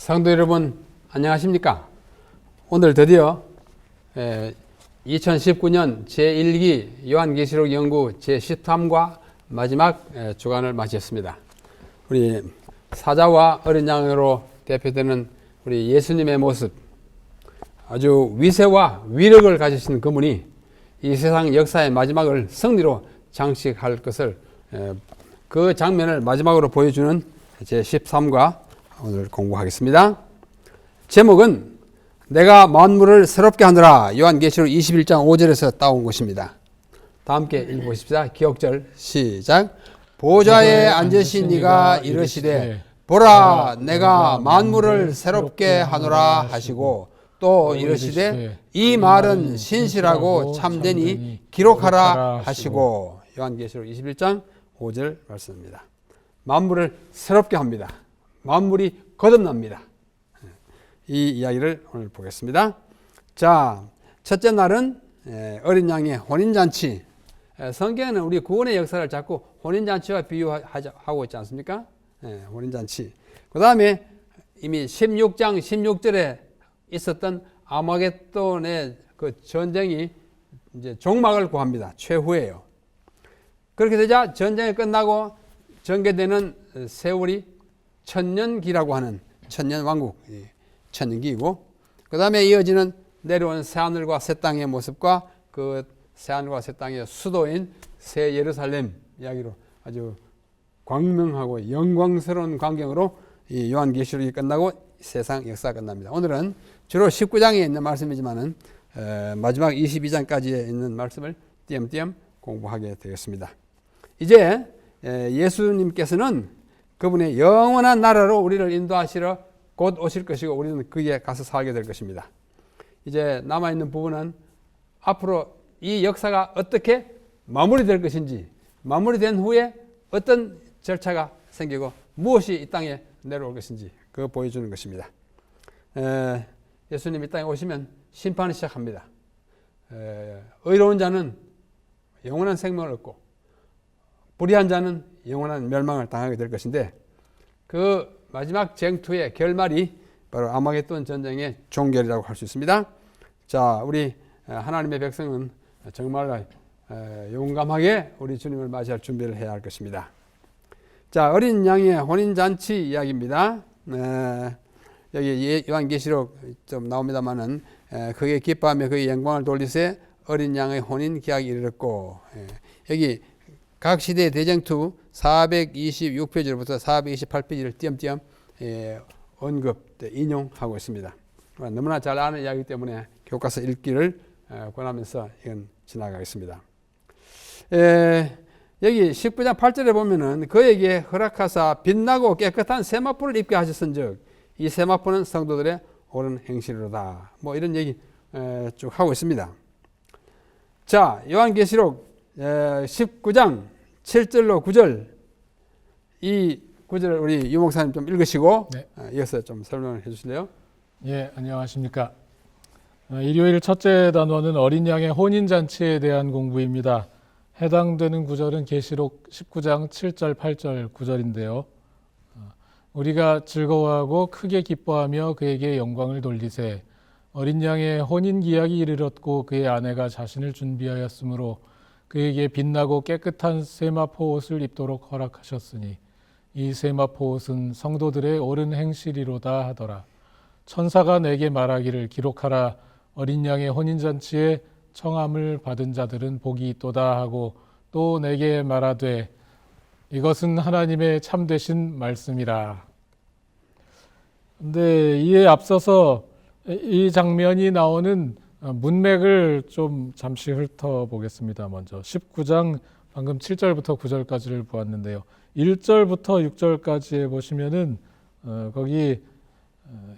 성도 여러분 안녕하십니까? 오늘 드디어 2019년 제1기 요한계시록 연구 제13과 마지막 주간을 맞이했습니다. 우리 사자와 어린 양으로 대표되는 우리 예수님의 모습, 아주 위세와 위력을 가지신 그분이 이 세상 역사의 마지막을 승리로 장식할 것을 그 장면을 마지막으로 보여주는 제13과 오늘 공부하겠습니다. 제목은 내가 만물을 새롭게 하느라, 요한계시록 21장 5절에서 따온 것입니다. 다 함께 읽어보십시다. 기억절 시작. 보좌에 앉으신 이가 이르시되 보라 내가 만물을 새롭게 하노라 하시고 또 이르시되 이 말은 신실하고 참되니 기록하라 하시고. 요한계시록 21장 5절 말씀입니다. 만물을 새롭게 합니다. 만물이 거듭납니다. 이 이야기를 오늘 보겠습니다. 자, 첫째 날은 어린 양의 혼인잔치. 성경에는 우리 구원의 역사를 자꾸 혼인잔치와 비유하고 있지 않습니까? 혼인잔치. 그 다음에 이미 16장 16절에 있었던 아마겟돈의 그 전쟁이 이제 종막을 구합니다. 최후예요. 그렇게 되자 전쟁이 끝나고 전개되는 세월이 천년기라고 하는 천년왕국, 천년기이고, 그 다음에 이어지는 내려온 새하늘과 새 땅의 모습과 그 새하늘과 새 땅의 수도인 새 예루살렘 이야기로 아주 광명하고 영광스러운 광경으로 이 요한계시록이 끝나고 세상 역사가 끝납니다. 오늘은 주로 19장에 있는 말씀이지만은 마지막 22장까지에 있는 말씀을 띄엄띄엄 공부하게 되겠습니다. 이제 예수님께서는 그분의 영원한 나라로 우리를 인도하시러 곧 오실 것이고 우리는 거기에 가서 살게 될 것입니다. 이제 남아있는 부분은 앞으로 이 역사가 어떻게 마무리될 것인지, 마무리된 후에 어떤 절차가 생기고 무엇이 이 땅에 내려올 것인지 그거 보여주는 것입니다. 예수님 이 땅에 오시면 심판을 시작합니다. 의로운 자는 영원한 생명을 얻고 불의한 자는 영원한 멸망을 당하게 될 것인데, 그 마지막 쟁투의 결말이 바로 아마겟돈 전쟁의 종결이라고 할 수 있습니다. 자, 우리 하나님의 백성은 정말 용감하게 우리 주님을 맞이할 준비를 해야 할 것입니다. 자, 어린 양의 혼인잔치 이야기입니다. 여기 요한계시록 좀 나옵니다만은 그게 기뻐하며 그의 영광을 돌리세 어린 양의 혼인 기약이 이르렀고, 여기 각 시대의 대쟁투 426페이지로부터 428페이지를 띄엄띄엄 언급, 인용하고 있습니다. 너무나 잘 아는 이야기이기 때문에 교과서 읽기를 권하면서 이건 지나가겠습니다. 여기 19장 8절에 보면은 그에게 허락하사 빛나고 깨끗한 세마포를 입게 하셨은즉 이 세마포는 성도들의 옳은 행실이로다. 뭐 이런 얘기 쭉 하고 있습니다. 자, 요한계시록 19장 7절로 9절, 이 구절을 우리 유 목사님 좀 읽으시고 이어서 좀 설명을 해주실래요? 예, 안녕하십니까. 일요일 첫째 단원은 어린 양의 혼인잔치에 대한 공부입니다. 해당되는 구절은 계시록 19장 7절, 8절, 9절인데요. 우리가 즐거워하고 크게 기뻐하며 그에게 영광을 돌리세. 어린 양의 혼인 기약이 이르렀고 그의 아내가 자신을 준비하였으므로 그에게 빛나고 깨끗한 세마포 옷을 입도록 허락하셨으니 이 세마포 옷은 성도들의 옳은 행실이로다 하더라. 천사가 내게 말하기를 기록하라. 어린 양의 혼인잔치에 청함을 받은 자들은 복이 있도다 하고 또 내게 말하되 이것은 하나님의 참되신 말씀이라. 근데 이에 앞서서 이 장면이 나오는 문맥을 좀 잠시 훑어보겠습니다. 먼저 19장 방금 7절부터 9절까지를 보았는데요. 1절부터 6절까지에 보시면은 거기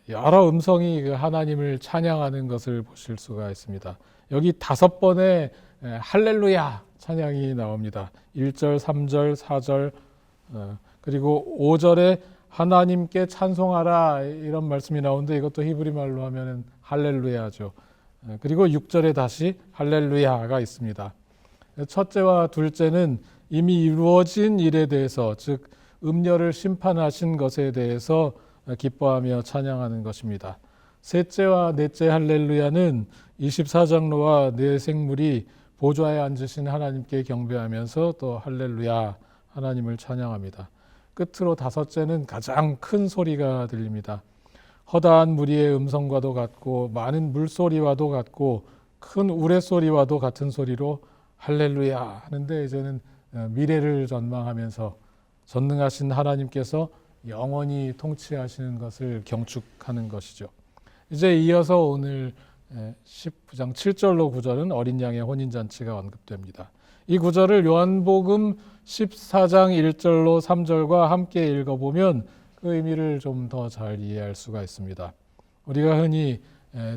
여러 음성이 하나님을 찬양하는 것을 보실 수가 있습니다. 여기 5번의 할렐루야 찬양이 나옵니다. 1절, 3절, 4절 그리고 5절에 하나님께 찬송하라 이런 말씀이 나오는데 이것도 히브리 말로 하면은 할렐루야죠. 그리고 6절에 다시 할렐루야가 있습니다. 첫째와 둘째는 이미 이루어진 일에 대해서, 즉 음녀를 심판하신 것에 대해서 기뻐하며 찬양하는 것입니다. 셋째와 넷째 할렐루야는 24장로와 네 생물이 보좌에 앉으신 하나님께 경배하면서 또 할렐루야 하나님을 찬양합니다. 끝으로 다섯째는 가장 큰 소리가 들립니다. 허다한 무리의 음성과도 같고 많은 물소리와도 같고 큰 우레소리와도 같은 소리로 할렐루야 하는데, 이제는 미래를 전망하면서 전능하신 하나님께서 영원히 통치하시는 것을 경축하는 것이죠. 이제 이어서 오늘 19장 7절로 9절은 어린 양의 혼인잔치가 언급됩니다. 이 구절을 요한복음 14장 1절로 3절과 함께 읽어보면 그 의미를 좀 더 잘 이해할 수가 있습니다. 우리가 흔히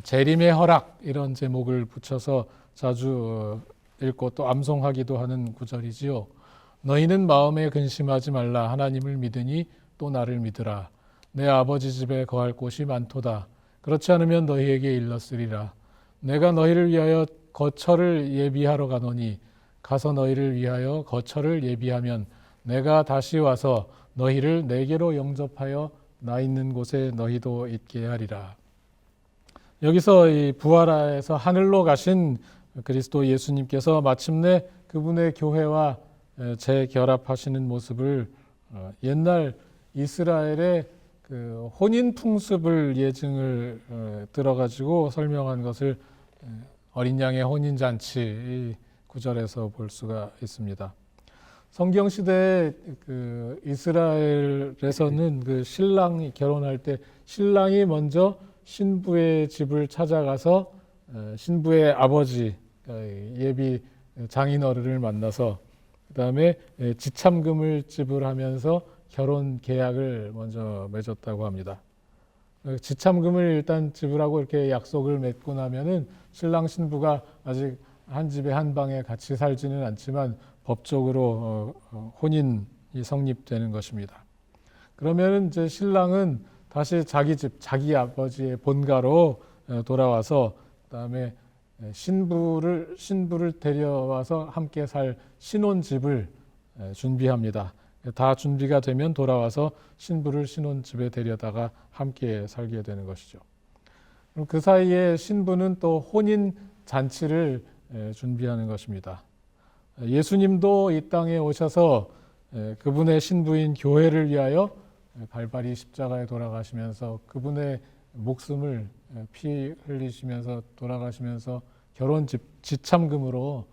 재림의 허락 이런 제목을 붙여서 자주 읽고 또 암송하기도 하는 구절이지요. 너희는 마음에 근심하지 말라. 하나님을 믿으니 또 나를 믿으라. 내 아버지 집에 거할 곳이 많도다. 그렇지 않으면 너희에게 일렀으리라. 내가 너희를 위하여 거처를 예비하러 가노니 가서 너희를 위하여 거처를 예비하면 내가 다시 와서 너희를 내게로 영접하여 나 있는 곳에 너희도 있게 하리라. 여기서 이 부활하에서 하늘로 가신 그리스도 예수님께서 마침내 그분의 교회와 재결합하시는 모습을 옛날 이스라엘의 그 혼인 풍습을 예증을 들어가지고 설명한 것을 어린 양의 혼인 잔치 이 구절에서 볼 수가 있습니다. 성경 시대에 그 이스라엘에서는 그 신랑이 결혼할 때 신랑이 먼저 신부의 집을 찾아가서 신부의 아버지 예비 장인어른을 만나서 그 다음에 지참금을 지불하면서 결혼 계약을 먼저 맺었다고 합니다. 지참금을 일단 지불하고 이렇게 약속을 맺고 나면은 신랑 신부가 아직 한 집에 한 방에 같이 살지는 않지만 법적으로 혼인이 성립되는 것입니다. 그러면 이제 신랑은 다시 자기 집, 자기 아버지의 본가로 돌아와서 그다음에 신부를 데려와서 함께 살 신혼집을 준비합니다. 다 준비가 되면 돌아와서 신부를 신혼집에 데려다가 함께 살게 되는 것이죠. 그럼 그 사이에 신부는 또 혼인 잔치를 준비하는 것입니다. 예수님도 이 땅에 오셔서 그분의 신부인 교회를 위하여 발발이 십자가에 돌아가시면서 그분의 목숨을 피 흘리시면서 돌아가시면서 결혼 지참금으로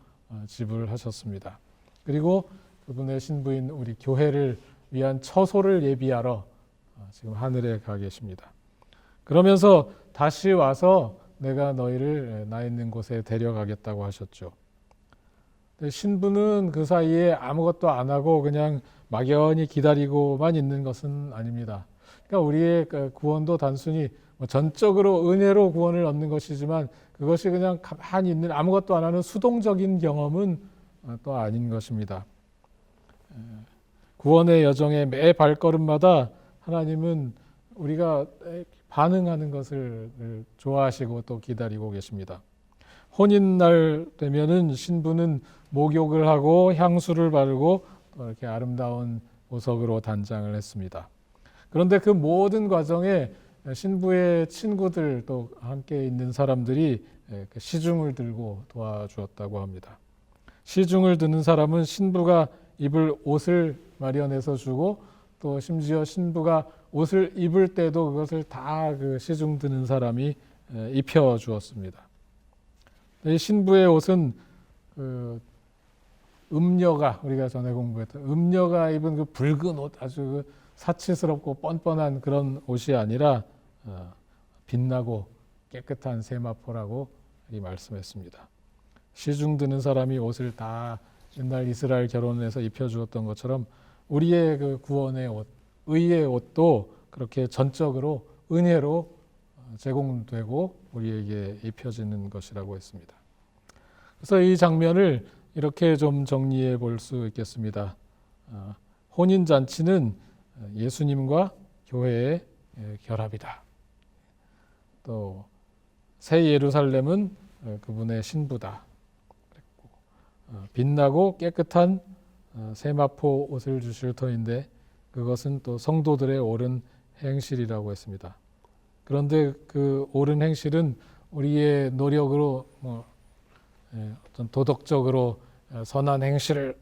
지불하셨습니다. 그리고 그분의 신부인 우리 교회를 위한 처소를 예비하러 지금 하늘에 가 계십니다. 그러면서 다시 와서 내가 너희를 나 있는 곳에 데려가겠다고 하셨죠. 신부는 그 사이에 아무것도 안 하고 그냥 막연히 기다리고만 있는 것은 아닙니다. 그러니까 우리의 구원도 단순히 전적으로 은혜로 구원을 얻는 것이지만 그것이 그냥 가만히 있는 아무것도 안 하는 수동적인 경험은 또 아닌 것입니다. 구원의 여정의 매 발걸음마다 하나님은 우리가 반응하는 것을 좋아하시고 또 기다리고 계십니다. 혼인날 되면은 신부는 목욕을 하고 향수를 바르고 또 이렇게 아름다운 보석으로 단장을 했습니다. 그런데 그 모든 과정에 신부의 친구들 또 함께 있는 사람들이 시중을 들고 도와주었다고 합니다. 시중을 드는 사람은 신부가 입을 옷을 마련해서 주고 또 심지어 신부가 옷을 입을 때도 그것을 다 그 시중 드는 사람이 입혀 주었습니다. 이 신부의 옷은 그 음녀가 우리가 전에 공부했던 음녀가 입은 그 붉은 옷 아주 그 사치스럽고 뻔뻔한 그런 옷이 아니라 빛나고 깨끗한 세마포라고 이 말씀했습니다. 시중 드는 사람이 옷을 다 옛날 이스라엘 결혼에서 입혀주었던 것처럼 우리의 그 구원의 옷, 의의 옷도 그렇게 전적으로 은혜로 제공되고 우리에게 입혀지는 것이라고 했습니다. 그래서 이 장면을 이렇게 좀 정리해 볼 수 있겠습니다. 혼인잔치는 예수님과 교회의 결합이다. 또 새 예루살렘은 그분의 신부다. 빛나고 깨끗한 세마포 옷을 주실 터인데 그것은 또 성도들의 옳은 행실이라고 했습니다. 그런데 그 옳은 행실은 우리의 노력으로 어떤 도덕적으로 선한 행실을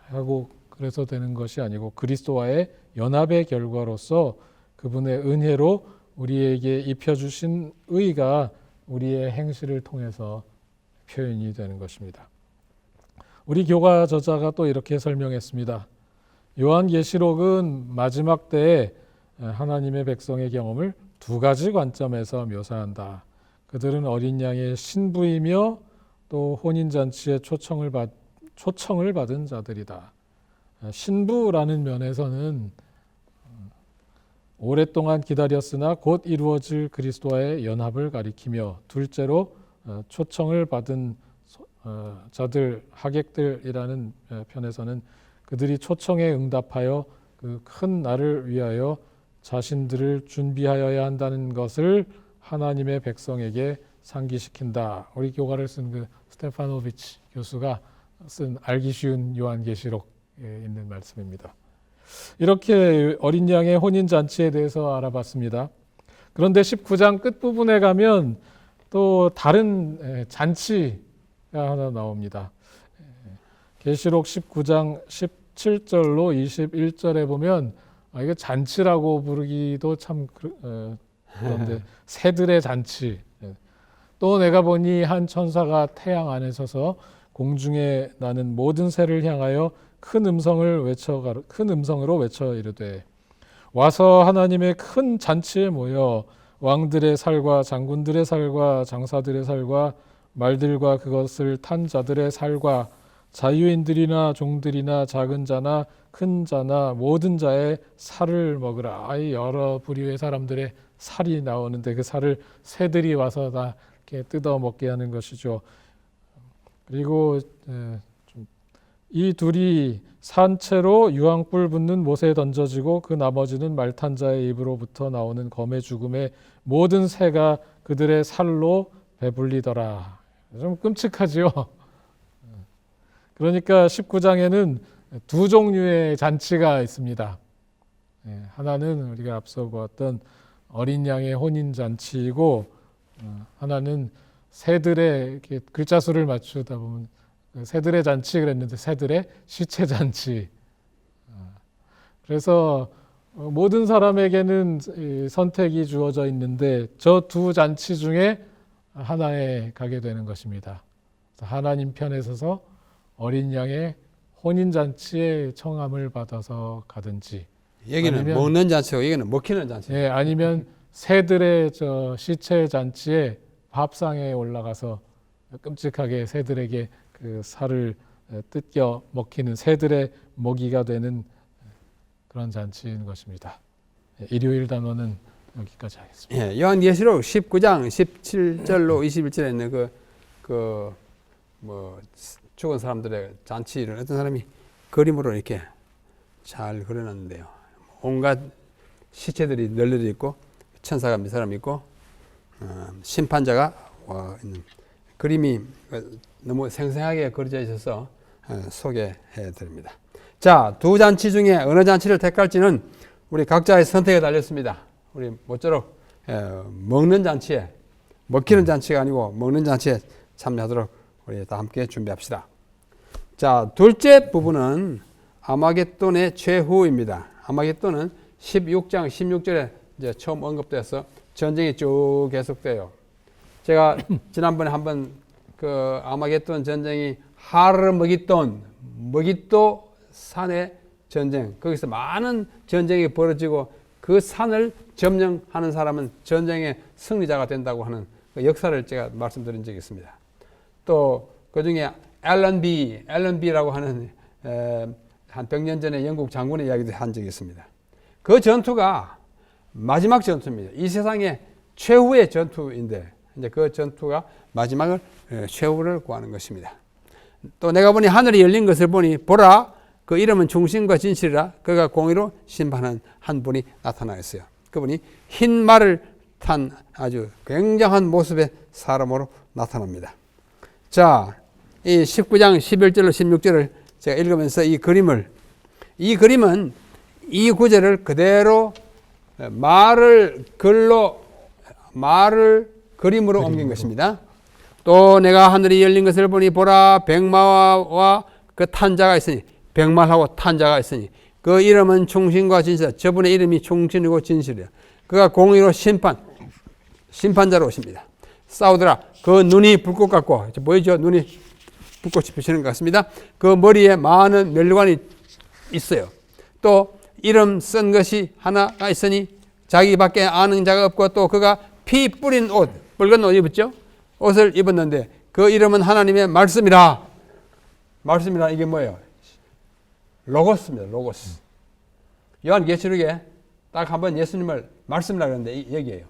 하고 그래서 되는 것이 아니고 그리스도와의 연합의 결과로서 그분의 은혜로 우리에게 입혀주신 의가 우리의 행실을 통해서 표현이 되는 것입니다. 우리 교가 저자가 또 이렇게 설명했습니다. 요한계시록은 마지막 때에 하나님의 백성의 경험을 두 가지 관점에서 묘사한다. 그들은 어린 양의 신부이며 또 혼인잔치에 초청을 받은 자들이다. 신부라는 면에서는 오랫동안 기다렸으나 곧 이루어질 그리스도와의 연합을 가리키며, 둘째로 초청을 받은 자들, 하객들이라는 편에서는 그들이 초청에 응답하여 그 큰 날을 위하여 자신들을 준비하여야 한다는 것을 하나님의 백성에게 상기시킨다. 우리 교과를 쓴 그 스테파노비치 교수가 쓴 알기 쉬운 요한계시록에 있는 말씀입니다. 이렇게 어린 양의 혼인잔치에 대해서 알아봤습니다. 그런데 19장 끝부분에 가면 또 다른 잔치가 하나 나옵니다. 계시록 19장 17절로 21절에 보면 이거 잔치라고 부르기도 참 그런데 새들의 잔치. 또 내가 보니 한 천사가 태양 안에 서서 공중에 나는 모든 새를 향하여 큰 음성으로 외쳐 이르되, 와서 하나님의 큰 잔치에 모여 왕들의 살과 장군들의 살과 장사들의 살과 말들과 그것을 탄 자들의 살과 자유인들이나 종들이나 작은 자나 큰 자나 모든 자의 살을 먹으라. 여러 부류의 사람들의 살이 나오는데 그 살을 새들이 와서 다 이렇게 뜯어 먹게 하는 것이죠. 그리고 이 둘이 산채로 유황불 붙는 못에 던져지고 그 나머지는 말탄 자의 입으로부터 나오는 검의 죽음에 모든 새가 그들의 살로 배불리더라. 좀 끔찍하지요. 그러니까 19장에는 두 종류의 잔치가 있습니다. 하나는 우리가 앞서 보았던 어린 양의 혼인 잔치이고, 하나는 새들의 이렇게 글자 수를 맞추다 보면 새들의 잔치 그랬는데 새들의 시체 잔치. 그래서 모든 사람에게는 선택이 주어져 있는데 저 두 잔치 중에 하나에 가게 되는 것입니다. 하나님 편에 서서 어린 양의 혼인 잔치에 청함을 받아서 가든지, 여기는 먹는 잔치고 여기는 먹히는 잔치. 아니면 새들의 저 시체 잔치에 밥상에 올라가서 끔찍하게 새들에게 그 살을 뜯겨 먹히는 새들의 먹이가 되는 그런 잔치인 것입니다. 일요일 단원은 여기까지 하겠습니다. 요한계시록 19장 17절로 21절에 있는 죽은 사람들의 잔치를 어떤 사람이 그림으로 이렇게 잘 그려놨는데요. 온갖 시체들이 널려져 있고 천사가 몇 사람 있고 심판자가 있는 그림이 너무 생생하게 그려져 있어서 소개해 드립니다. 자, 두 잔치 중에 어느 잔치를 택할지는 우리 각자의 선택에 달렸습니다. 우리 모쪼록 먹는 잔치에, 먹히는 잔치가 아니고 먹는 잔치에 참여하도록 우리 다 함께 준비합시다. 자, 둘째 부분은 아마겟돈의 최후입니다. 아마겟돈은 16장 16절에 이제 처음 언급돼서 전쟁이 쭉 계속돼요. 제가 지난번에 한번 그 아마겟돈 전쟁이 하르머기돈, 머기또 산의 전쟁, 거기서 많은 전쟁이 벌어지고 그 산을 점령하는 사람은 전쟁의 승리자가 된다고 하는 그 역사를 제가 말씀드린 적이 있습니다. 또 그 중에 앨런비라고 하는 한 100년 전에 영국 장군의 이야기도 한 적이 있습니다. 그 전투가 마지막 전투입니다. 이 세상의 최후의 전투인데 이제 그 전투가 마지막을 최후를 구하는 것입니다. 또 내가 보니 하늘이 열린 것을 보니 보라, 그 이름은 중심과 진실이라, 그가 공의로 심판한 한 분이 나타나였어요. 그분이 흰 말을 탄 아주 굉장한 모습의 사람으로 나타납니다. 자, 이 19장 11절로 16절을 제가 읽으면서 이 그림은 이 구절을 그대로 말을 그림으로 옮긴 것입니다. 또 내가 하늘이 열린 것을 보니 보라 백마와 그 탄자가 있으니 백말하고 탄자가 있으니 그 이름은 충신과 진실. 저분의 이름이 충신이고 진실이야. 그가 공의로 심판자로 오십니다. 싸우더라. 그 눈이 불꽃 같고 보이죠? 눈이 불꽃이 비치는 것 같습니다. 그 머리에 많은 멸관이 있어요. 또 이름 쓴 것이 하나가 있으니 자기밖에 아는 자가 없고 또 그가 피 뿌린 옷, 붉은 옷 입었죠? 옷을 입었는데 그 이름은 하나님의 말씀이라. 말씀이라 이게 뭐예요? 로고스입니다. 로고스. 요한계시록에 딱 한번 예수님을 말씀이라 그러는데 이 얘기예요.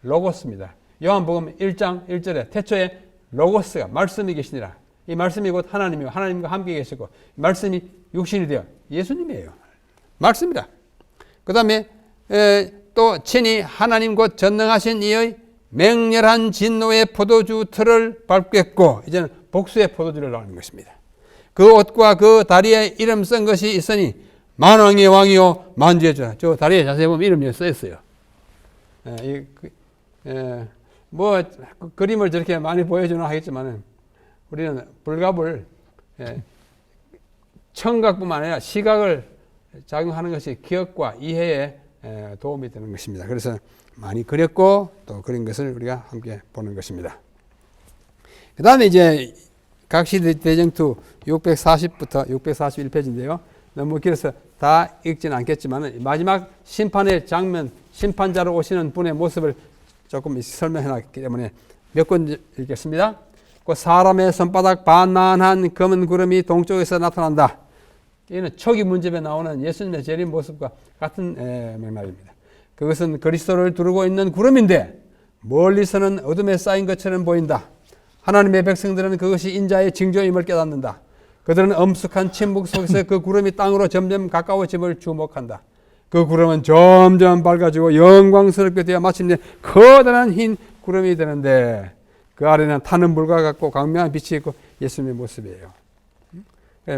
로고스입니다. 요한복음 1장 1절에 태초에 로고스가 말씀이 계시니라. 이 말씀이 곧 하나님이고 하나님과 함께 계시고 말씀이 육신이 되어 예수님이에요. 말씀이라. 그 다음에 또 친히 하나님 곧 전능하신 이의 맹렬한 진노의 포도주 틀을 밟겠고 이제는 복수의 포도주를 나오는 것입니다. 그 옷과 그 다리에 이름 쓴 것이 있으니 만왕의 왕이요 만주의 주라. 저 다리에 자세히 보면 이름이 써 있어요. 뭐 그림을 저렇게 많이 보여주는 하겠지만은 우리는 불갑을 청각뿐만 아니라 시각을 작용하는 것이 기억과 이해에 도움이 되는 것입니다. 그래서 많이 그렸고 또 그린 것을 우리가 함께 보는 것입니다. 그 다음에 이제 각시대정투 640부터 641페이지인데요. 너무 길어서 다 읽지는 않겠지만 마지막 심판의 장면, 심판자로 오시는 분의 모습을 조금 설명해 놨기 때문에 몇 권 읽겠습니다. 그 사람의 손바닥 반만한 검은 구름이 동쪽에서 나타난다. 이는 초기 문집에 나오는 예수님의 재림 모습과 같은 맥락입니다. 그것은 그리스도를 두르고 있는 구름인데 멀리서는 어둠에 쌓인 것처럼 보인다. 하나님의 백성들은 그것이 인자의 징조임을 깨닫는다. 그들은 엄숙한 침묵 속에서 그 구름이 땅으로 점점 가까워짐을 주목한다. 그 구름은 점점 밝아지고 영광스럽게 되어 마침내 커다란 흰 구름이 되는데 그 아래는 타는 물과 같고 광명한 빛이 있고 예수님의 모습이에요.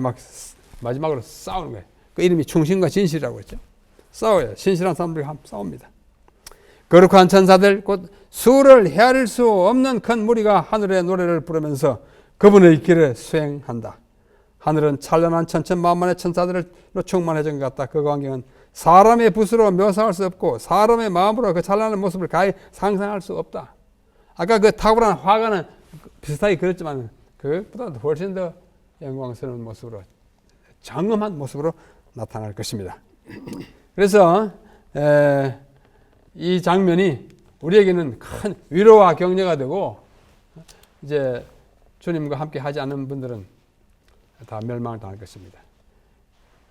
막 마지막으로 싸우는 거예요. 그 이름이 충신과 진실이라고 했죠. 싸워요. 신실한 사람들이 싸웁니다. 거룩한 천사들 곧 수를 헤아릴 수 없는 큰 무리가 하늘의 노래를 부르면서 그분의 길을 수행한다. 하늘은 찬란한 천천만만의 천사들로 충만해진 것 같다. 그 광경은 사람의 붓으로 묘사할 수 없고 사람의 마음으로 그 찬란한 모습을 가히 상상할 수 없다. 아까 그 탁월한 화가는 비슷하게 그렸지만 그것보다 훨씬 더 영광스러운 모습으로 장엄한 모습으로 나타날 것입니다. 그래서 이 장면이 우리에게는 큰 위로와 격려가 되고 이제 주님과 함께 하지 않는 분들은 다 멸망을 당할 것입니다.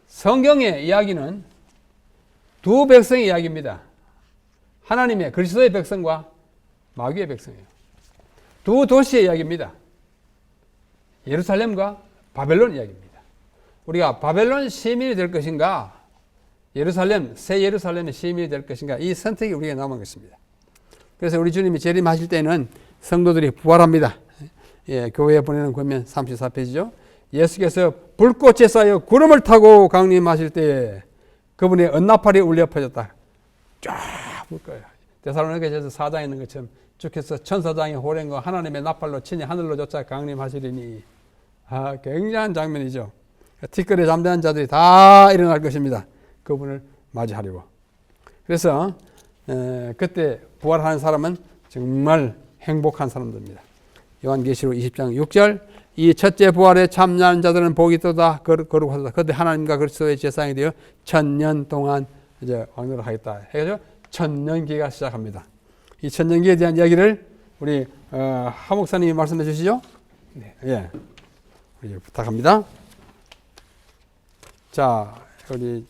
성경의 이야기는 두 백성의 이야기입니다. 하나님의 그리스도의 백성과 마귀의 백성이에요. 두 도시의 이야기입니다. 예루살렘과 바벨론 이야기입니다. 우리가 바벨론 시민이 될 것인가 예루살렘, 새 예루살렘의 시민이 될 것인가 이 선택이 우리에게 남은 것입니다. 그래서 우리 주님이 재림하실 때는 성도들이 부활합니다. 교회에 보내는 권면 34페이지죠. 예수께서 불꽃에 쌓여 구름을 타고 강림하실 때에 그분의 은나팔이 울려 퍼졌다. 쫙 불 거예요. 데살로니가전서 4장에 있는 것처럼 주께서 천사장의 호령과 하나님의 나팔로 친히 하늘로 쫓아 강림하시리니 굉장한 장면이죠. 티끌에 잠드는 자들이 다 일어날 것입니다. 그분을 맞이하려고. 그래서 그때 부활하는 사람은 정말 행복한 사람들입니다. 요한계시록 20장 6절 이 첫째 부활에 참여하는 자들은 복이 있도다 거룩하다. 그때 하나님과 그리스도의 제사장이 되어 1000년 동안 이제 왕노를 하겠다 해가지고 천년기가 시작합니다. 이 천년기에 대한 이야기를 우리 하 목사님이 말씀해 주시죠. 네. 예, 우리 부탁합니다. 자, 우리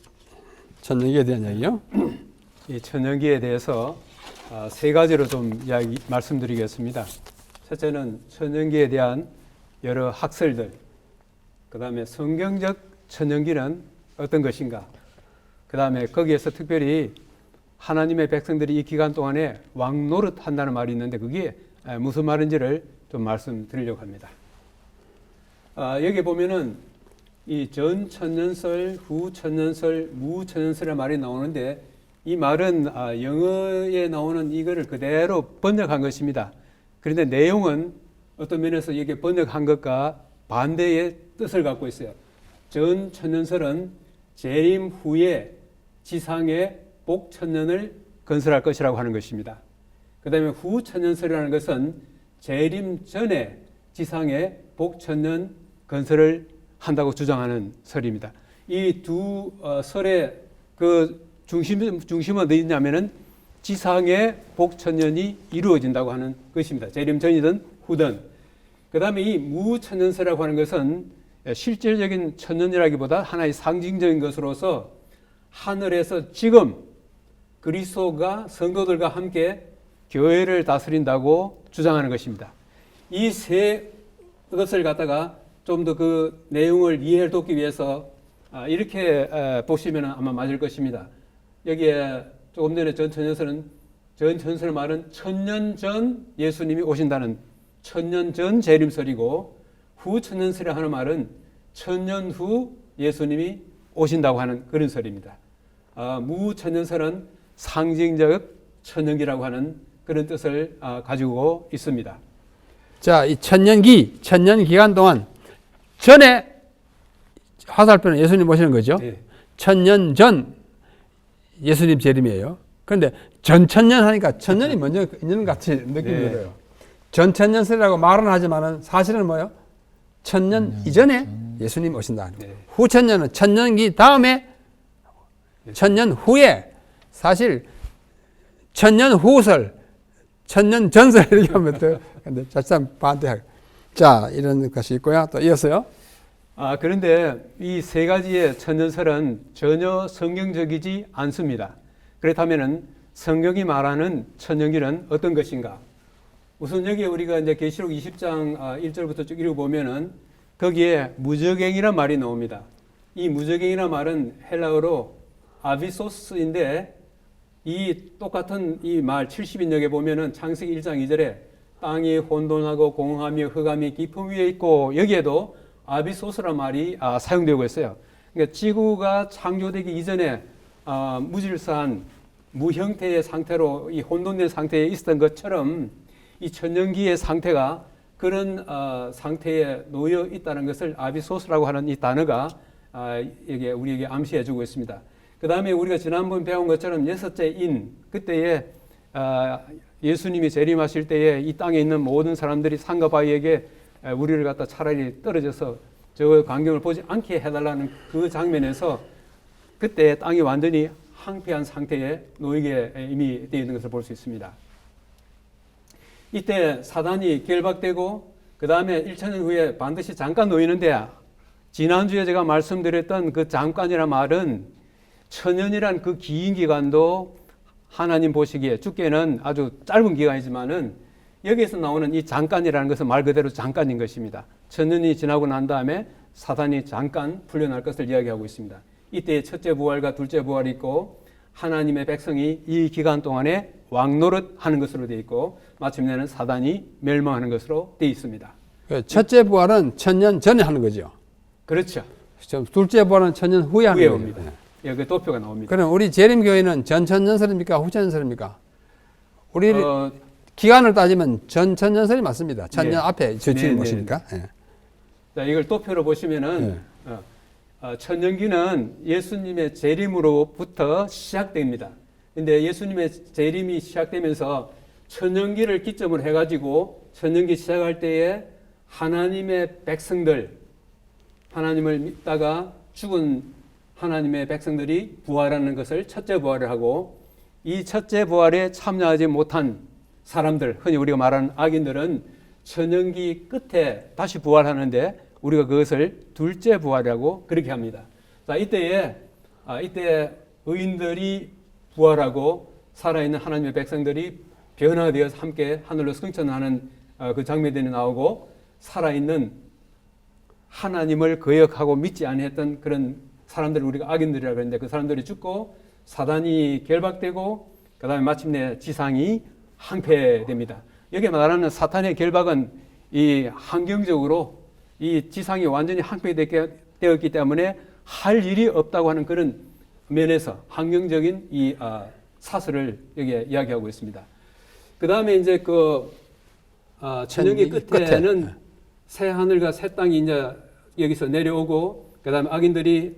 천년기에 대한 이야기요. 이 천년기에 대해서 세 가지로 좀 말씀드리겠습니다. 첫째는 천년기에 대한 여러 학설들, 그 다음에 성경적 천년기는 어떤 것인가, 그 다음에 거기에서 특별히 하나님의 백성들이 이 기간 동안에 왕노릇 한다는 말이 있는데 그게 무슨 말인지를 좀 말씀드리려고 합니다. 여기 보면은 이 전 천년설, 후 천년설, 무 천년설의 말이 나오는데 이 말은 영어에 나오는 이거를 그대로 번역한 것입니다. 그런데 내용은 어떤 면에서 이게 번역한 것과 반대의 뜻을 갖고 있어요. 전 천년설은 재림 후에 지상에 복천년을 건설할 것이라고 하는 것입니다. 그 다음에 후천년설이라는 것은 재림 전에 지상에 복천년 건설을 한다고 주장하는 설입니다. 이 두 설의 그 중심은 어디 있냐면은 지상에 복천년이 이루어진다고 하는 것입니다. 재림 전이든 후든. 그 다음에 이 무천년설이라고 하는 것은 실질적인 천년이라기보다 하나의 상징적인 것으로서 하늘에서 지금 그리스도가 성도들과 함께 교회를 다스린다고 주장하는 것입니다. 이 세 것을 갖다가 좀 더 그 내용을 이해를 돕기 위해서 이렇게 보시면 아마 맞을 것입니다. 여기에 조금 전에 전천년설의 말은 천년 전 예수님이 오신다는 천년 전 재림설이고, 후천년설이라 하는 말은 천년 후 예수님이 오신다고 하는 그런 설입니다. 무천년설은 상징적 천년기라고 하는 그런 뜻을 가지고 있습니다. 자, 이 천년 기간 동안 전에 화살표는 예수님 오시는 거죠. 네. 천년 전 예수님 재림이에요. 그런데 전천년 하니까 천년이 먼저 있는 것 같이 느낌이 네. 들어요. 전천년설이라고 말은 하지만 사실은 뭐예요? 천년 이전에 예수님 오신다. 네. 후천년은 천년기 다음에 천년 후에, 사실 천년 후설, 천년 전설 이렇게 하면 돼요. 근데 자칫하면 반대하고. 자, 이런 것이 있고요. 또 이어서요. 그런데 이 세 가지의 천년설은 전혀 성경적이지 않습니다. 그렇다면은 성경이 말하는 천년기는 어떤 것인가? 우선 여기에 우리가 이제 계시록 20장 1절부터 쭉 읽어보면은 거기에 무저갱이란 말이 나옵니다. 이 무저갱이란 말은 헬라어로 아비소스인데, 이 똑같은 이 말 70인역에 보면은 창세기 1장 2절에 땅이 혼돈하고 공허하며 흑암이 깊음 위에 있고, 여기에도 아비소스란 말이 사용되고 있어요. 그러니까 지구가 창조되기 이전에 무질서한 무형태의 상태로 이 혼돈된 상태에 있었던 것처럼 이 천년기의 상태가 그런 상태에 놓여 있다는 것을 아비소스라고 하는 이 단어가 이게 우리에게 암시해주고 있습니다. 그 다음에 우리가 지난번 배운 것처럼 여섯째 인, 그때에 예수님이 재림하실 때에 이 땅에 있는 모든 사람들이 산과 바위에게 우리를 갖다 차라리 떨어져서 저 광경을 보지 않게 해달라는 그 장면에서 그때 땅이 완전히 황폐한 상태에 놓이게 이미 되어 있는 것을 볼 수 있습니다. 이때 사단이 결박되고 그 다음에 1천년 후에 반드시 잠깐 놓이는데, 지난주에 제가 말씀드렸던 그 잠깐이란 말은 천년이란 그 긴 기간도 하나님 보시기에 주께는 아주 짧은 기간이지만은 여기에서 나오는 이 잠깐이라는 것은 말 그대로 잠깐인 것입니다. 천년이 지나고 난 다음에 사단이 잠깐 풀려날 것을 이야기하고 있습니다. 이때 첫째 부활과 둘째 부활이 있고, 하나님의 백성이 이 기간 동안에 왕노릇 하는 것으로 되어 있고, 마침내는 사단이 멸망하는 것으로 되어 있습니다. 첫째 부활은 천년 전에 하는 거죠. 그렇죠. 둘째 부활은 천년 후에 하는 후에 거죠. 옵니다. 여기 도표가 나옵니다. 그럼 우리 재림교회는 전천년설입니까? 후천년설입니까? 우리 기간을 따지면 전천년설이 맞습니다. 천년 네. 앞에 저 주님 오시니까. 네. 자, 이걸 도표로 보시면은 천년기는 예수님의 재림으로부터 시작됩니다. 근데 예수님의 재림이 시작되면서 천년기를 기점으로 해가지고 천년기 시작할 때에 하나님의 백성들, 하나님을 믿다가 죽은 하나님의 백성들이 부활하는 것을 첫째 부활을 하고, 이 첫째 부활에 참여하지 못한 사람들, 흔히 우리가 말하는 악인들은 천년기 끝에 다시 부활하는데 우리가 그것을 둘째 부활이라고 그렇게 합니다. 자, 이때 의인들이 부활하고 살아있는 하나님의 백성들이 변화되어서 함께 하늘로 승천하는 그 장면들이 나오고, 살아있는 하나님을 거역하고 믿지 아니했던 그런 사람들을 우리가 악인들이라고 그러는데, 그 사람들이 죽고 사단이 결박되고 그 다음에 마침내 지상이 항폐됩니다. 여기 말하는 사탄의 결박은 이 환경적으로 이 지상이 완전히 항폐되었기 때문에 할 일이 없다고 하는 그런 면에서 환경적인 이 사슬을 여기에 이야기하고 있습니다. 그 다음에 이제 천년기 끝에는 새 하늘과 새 땅이 이제 여기서 내려오고, 그 다음에 악인들이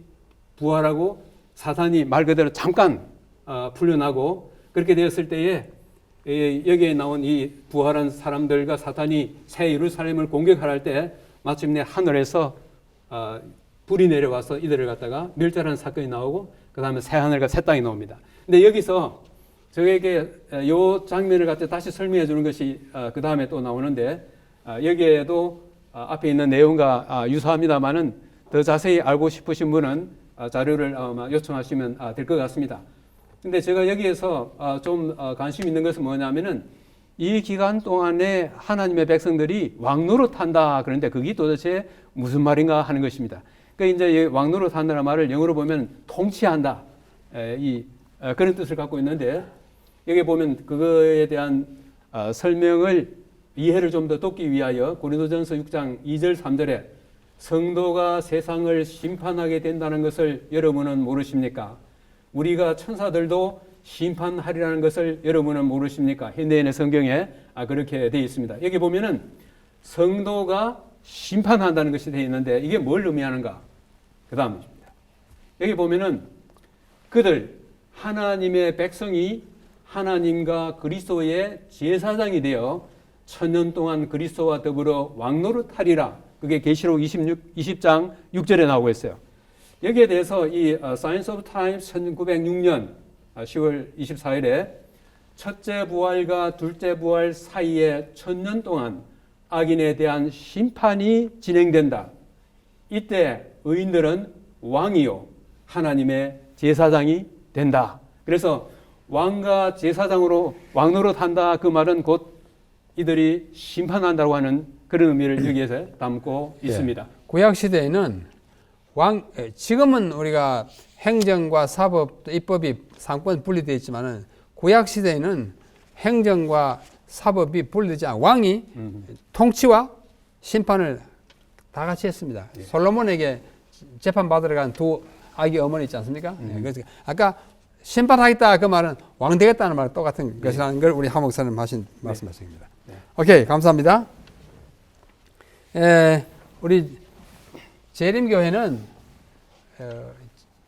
부활하고 사탄이 말 그대로 잠깐 풀려나고, 그렇게 되었을 때에 여기에 나온 이 부활한 사람들과 사탄이 새 예루살렘을 공격할 때 마침내 하늘에서 불이 내려와서 이들을 갖다가 멸절하는 사건이 나오고, 그 다음에 새 하늘과 새 땅이 나옵니다. 근데 여기서 저에게 이 장면을 갖다 다시 설명해 주는 것이 그 다음에 또 나오는데, 여기에도 앞에 있는 내용과 유사합니다만은 더 자세히 알고 싶으신 분은 자료를 아마 요청하시면 될 것 같습니다. 근데 제가 여기에서 좀 관심 있는 것은 뭐냐면은 이 기간 동안에 하나님의 백성들이 왕노릇한다, 그런데 그게 도대체 무슨 말인가 하는 것입니다. 그러니까 이제 왕노릇한다는 말을 영어로 보면 통치한다, 그런 뜻을 갖고 있는데, 여기 보면 그거에 대한 설명을 이해를 좀 더 돕기 위하여 고린도전서 6장 2절 3절에 성도가 세상을 심판하게 된다는 것을 여러분은 모르십니까? 우리가 천사들도 심판하리라는 것을 여러분은 모르십니까? 현대인의 성경에 그렇게 되어 있습니다. 여기 보면은 성도가 심판한다는 것이 되어 있는데, 이게 뭘 의미하는가? 그 다음입니다. 여기 보면은 그들 하나님의 백성이 하나님과 그리스도의 제사장이 되어 천년 동안 그리스도와 더불어 왕노릇하리라. 그게 계시록 20장 6절에 나오고 있어요. 여기에 대해서 이 Science of Times 1906년 10월 24일에 첫째 부활과 둘째 부활 사이에 천년 동안 악인에 대한 심판이 진행된다. 이때 의인들은 왕이요 하나님의 제사장이 된다. 그래서 왕과 제사장으로 왕노릇한다, 그 말은 곧 이들이 심판한다고 하는 그런 의미를 여기에서 담고 있습니다. 구약 시대에는 지금은 우리가 행정과 사법, 입법이 상권 분리되어 있지만은 구약 시대에는 행정과 사법이 분리되지 않고 왕이 통치와 심판을 다 같이 했습니다. 솔로몬에게 재판 받으러 간 두 아기 어머니 있지 않습니까? 그래서 아까 심판하겠다 그 말은 왕 되겠다는 말 똑같은 것이라는 걸 우리 하 목사님 하신 말씀하십니다. 오케이, 감사합니다. 우리 재림교회는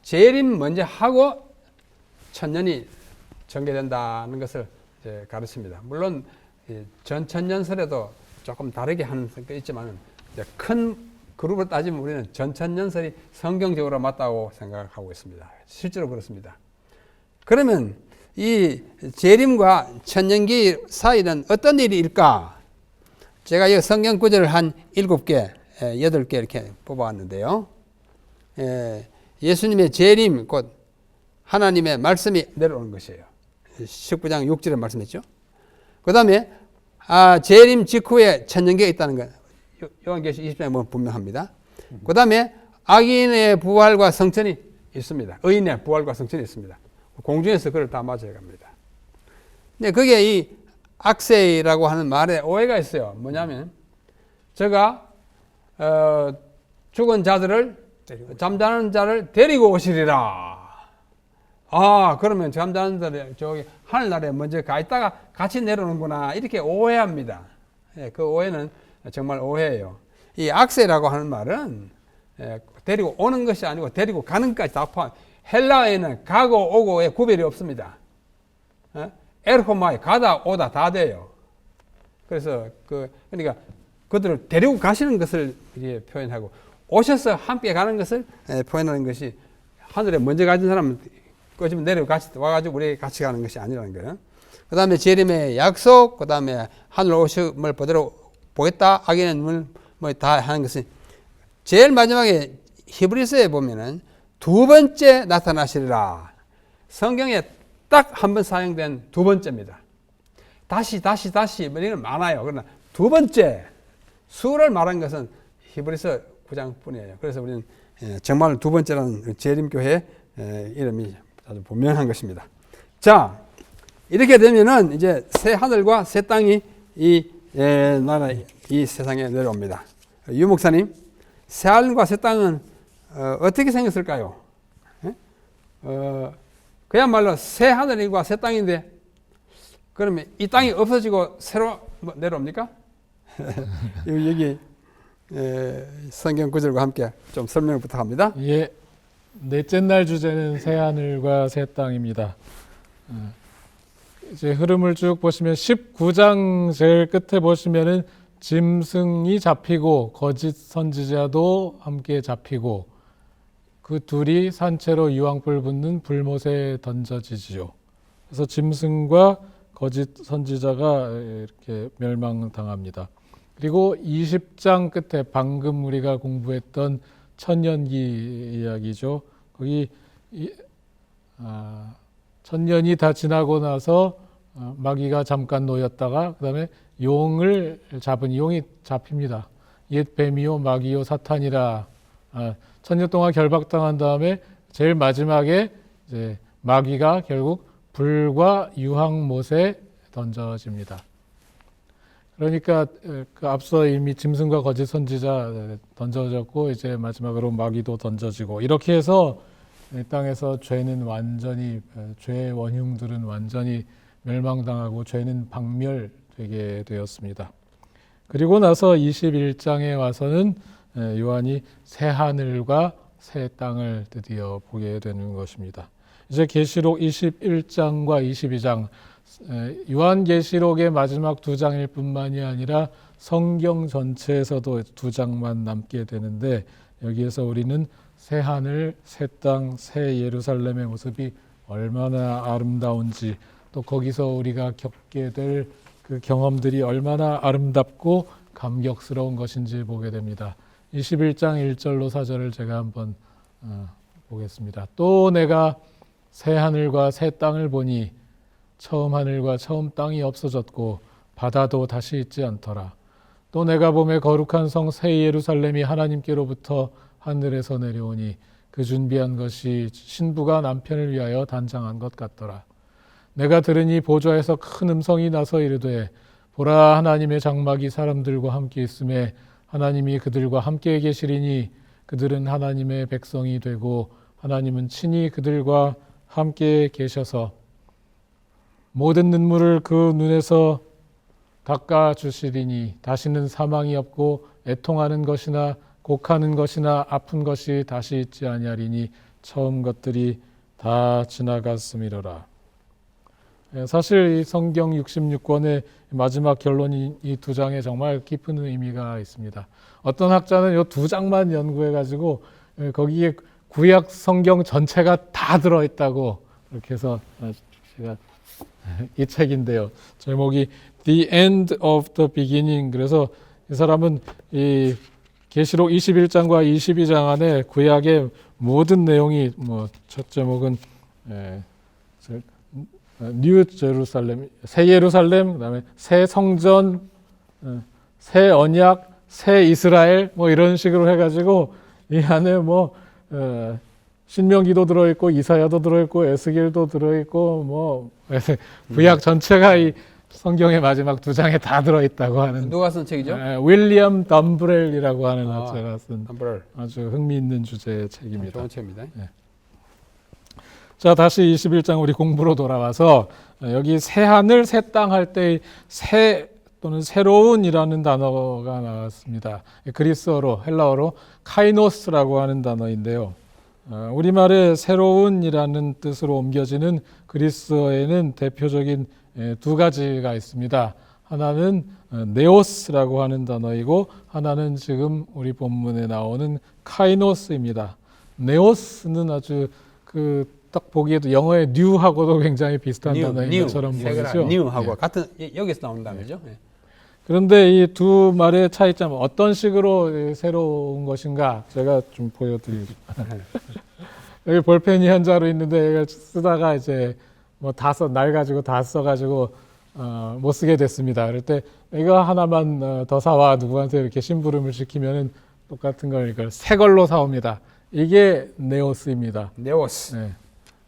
재림 먼저 하고 천년이 전개된다는 것을 이제 가르칩니다. 물론 전천년설에도 조금 다르게 하는 게 있지만 큰 그룹으로 따지면 우리는 전천년설이 성경적으로 맞다고 생각하고 있습니다. 실제로 그렇습니다. 그러면 이 재림과 천년기 사이는 어떤 일일까? 제가 이 성경 구절을 한 7개, 8개 이렇게 뽑아왔는데요. 예수님의 재림, 곧 하나님의 말씀이 내려오는 것이에요. 19장 6절에 말씀했죠. 그 다음에 재림 직후에 천년기가 있다는 것, 요한계시 20장에 보면 분명합니다. 그 다음에 악인의 부활과 성천이 있습니다. 의인의 부활과 성천이 있습니다. 공중에서 그걸 다 맞아야 갑니다. 근데 그게 이 악세이라고 하는 말에 오해가 있어요. 뭐냐면 제가 죽은 자들을 잠자는 자를 데리고 오시리라. 그러면 잠자는 자들 저기 하늘나라에 먼저 가 있다가 같이 내려오는구나, 이렇게 오해합니다. 그 오해는 정말 오해예요. 이 악세라고 하는 말은 데리고 오는 것이 아니고 데리고 가는 것까지 다 포함. 헬라어에는 가고 오고의 구별이 없습니다. 에르호마에 가다 오다 다 돼요. 그래서 그러니까 그들을 데리고 가시는 것을 표현하고, 오셔서 함께 가는 것을 표현하는 것이, 하늘에 먼저 가진 사람은 꺼지면 내려 와가지고 우리 같이 가는 것이 아니라는 거예요. 그 다음에 재림의 약속, 그 다음에 하늘 오심을 보겠다, 악인의 눈을 다 하는 것은, 제일 마지막에 히브리서에 보면은 두 번째 나타나시리라. 성경에 딱 한 번 사용된 두 번째입니다. 다시 이런 많아요. 그러나 두 번째 수를 말한 것은 히브리서 9장뿐이에요. 그래서 우리는 정말 두 번째라는 재림교회 이름이 아주 분명한 것입니다. 자, 이렇게 되면은 이제 새 하늘과 새 땅이 이 세상에 내려옵니다. 유 목사님, 새 하늘과 새 땅은 어떻게 생겼을까요? 그야말로 새 하늘과 새 땅인데 그러면 이 땅이 없어지고 새로 내려옵니까? 여기 성경 구절과 함께 좀 설명을 부탁합니다. 예, 넷째 날 주제는 새 하늘과 새 땅입니다. 이제 흐름을 쭉 보시면 19장 제일 끝에 보시면은 짐승이 잡히고 거짓 선지자도 함께 잡히고 그 둘이 산채로 유황불 붙는 불못에 던져지지요. 그래서 짐승과 거짓 선지자가 이렇게 멸망당합니다. 그리고 20장 끝에 방금 우리가 공부했던 천년기 이야기죠. 거기 천년이 다 지나고 나서 마귀가 잠깐 놓였다가 그 다음에 용을 잡은 용이 잡힙니다. 옛 뱀이요 마귀요 사탄이라. 천년 동안 결박당한 다음에 제일 마지막에 이제 마귀가 결국 불과 유황못에 던져집니다. 그러니까 그 앞서 이미 짐승과 거짓 선지자 던져졌고 이제 마지막으로 마귀도 던져지고 이렇게 해서 이 땅에서 죄는 완전히 죄의 원흉들은 완전히 멸망당하고 죄는 박멸되게 되었습니다. 그리고 나서 21장에 와서는 요한이 새 하늘과 새 땅을 드디어 보게 되는 것입니다. 이제 계시록 21장과 22장 요한계시록의 마지막 두 장일 뿐만이 아니라 성경 전체에서도 두 장만 남게 되는데 여기에서 우리는 새 하늘, 새 땅, 새 예루살렘의 모습이 얼마나 아름다운지 또 거기서 우리가 겪게 될 그 경험들이 얼마나 아름답고 감격스러운 것인지 보게 됩니다. 21장 1절로 4절을 제가 한번 보겠습니다. 또 내가 새 하늘과 새 땅을 보니 처음 하늘과 처음 땅이 없어졌고 바다도 다시 있지 않더라. 또 내가 보매 거룩한 성 새 예루살렘이 하나님께로부터 하늘에서 내려오니 그 준비한 것이 신부가 남편을 위하여 단장한 것 같더라. 내가 들으니 보좌에서 큰 음성이 나서 이르되 보라 하나님의 장막이 사람들과 함께 있음에 하나님이 그들과 함께 계시리니 그들은 하나님의 백성이 되고 하나님은 친히 그들과 함께 계셔서 모든 눈물을 그 눈에서 닦아 주시리니 다시는 사망이 없고 애통하는 것이나 곡하는 것이나 아픈 것이 다시 있지 아니하리니 처음 것들이 다 지나갔음이로라. 사실 이 성경 66권의 마지막 결론이 이 두 장에 정말 깊은 의미가 있습니다. 어떤 학자는 이 두 장만 연구해가지고 거기에 구약 성경 전체가 다 들어있다고 이렇게 해서 제가 이 책인데요. 제목이 The End of the Beginning. 그래서 이 사람은 이 계시록 21장과 22장 안에 구약의 모든 내용이 첫 제목은 뉴 제루살렘, 새 예루살렘, 그다음에 새 성전, 새 언약, 새 이스라엘 이런 식으로 해가지고 이 안에 신명기도 들어있고 이사야도 들어있고 에스겔도 들어있고 구약 전체가 이 성경의 마지막 두 장에 다 들어있다고 하는. 누가 쓴 책이죠? 윌리엄 덤브렐이라고 하는 학자가 쓴 덤브렐. 아주 흥미있는 주제의 책입니다. 좋은 책입니다. 자, 다시 21장 우리 공부로 돌아와서 여기 새 하늘 새 땅 할 때 새 또는 새로운이라는 단어가 나왔습니다. 그리스어로 헬라어로 카이노스라고 하는 단어인데요. 우리말에 새로운이라는 뜻으로 옮겨지는 그리스어에는 대표적인 두 가지가 있습니다. 하나는 네오스라고 하는 단어이고 하나는 지금 우리 본문에 나오는 카이노스입니다. 네오스는 아주 딱 보기에도 영어의 new하고도 굉장히 비슷한 단어인 것처럼 보이죠. new하고 같은 여기서 나오는 단어죠. 그런데 이 두 말의 차이점 어떤 식으로 새로운 것인가 제가 좀 보여드리겠습니다. 여기 볼펜이 한 자루 있는데 이걸 쓰다가 이제 날 가지고 다 써가지고 못 쓰게 됐습니다. 그럴 때 이거 하나만 더 사와 누구한테 이렇게 심부름을 시키면은 똑같은 걸 이걸 새 걸로 사옵니다. 이게 네오스입니다. 네오스. 네.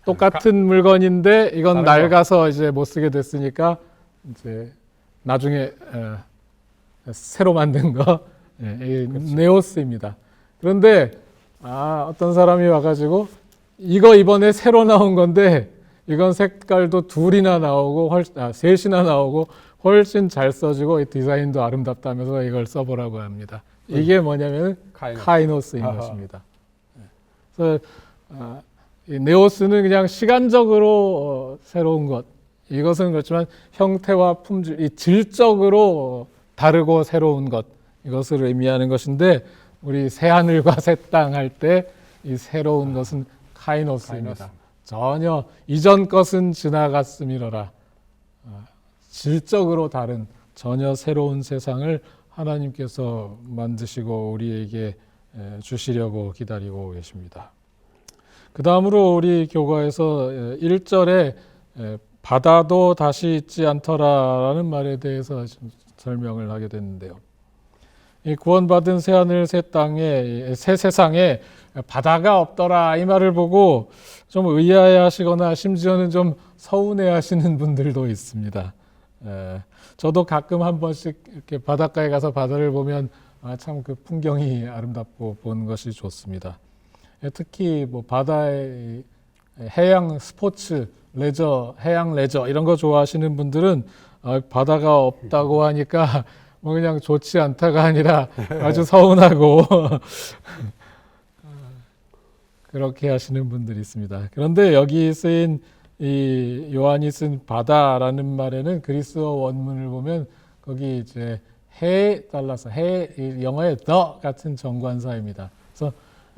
똑같은 물건인데 이건 낡아서 이제 못 쓰게 됐으니까 이제 나중에 새로 만든 거 네오스입니다. 그런데 어떤 사람이 와가지고 이거 이번에 새로 나온 건데 이건 색깔도 둘이나 나오고 셋이나 나오고 훨씬 잘 써지고 이 디자인도 아름답다면서 이걸 써보라고 합니다. 이게 뭐냐면 카이노스인 아하. 것입니다. 그래서 이 네오스는 그냥 시간적으로 새로운 것, 이것은 그렇지만 형태와 품질, 이 질적으로 다르고 새로운 것, 이것을 의미하는 것인데 우리 새 하늘과 새 땅 할 때 이 새로운 것은 카이노스입니다. 전혀 이전 것은 지나갔음이로라. 질적으로 다른 전혀 새로운 세상을 하나님께서 만드시고 우리에게 주시려고 기다리고 계십니다. 그 다음으로 우리 교과에서 1절에 바다도 다시 있지 않더라라는 말에 대해서 좀 설명을 하게 됐는데요. 이 구원받은 새하늘 새 땅에 새 세상에 바다가 없더라 이 말을 보고 좀 의아해하시거나 심지어는 좀 서운해하시는 분들도 있습니다. 저도 가끔 한 번씩 이렇게 바닷가에 가서 바다를 보면 참 그 풍경이 아름답고 보는 것이 좋습니다. 특히 뭐 바다의 해양 스포츠, 레저, 해양 레저 이런 거 좋아하시는 분들은 바다가 없다고 하니까 뭐 그냥 좋지 않다가 아니라 아주 서운하고 그렇게 하시는 분들이 있습니다. 그런데 여기 쓰인 이 요한이 쓴 바다라는 말에는 그리스어 원문을 보면 거기 이제 해 달라서 해 영어의 the 같은 정관사입니다. 그래서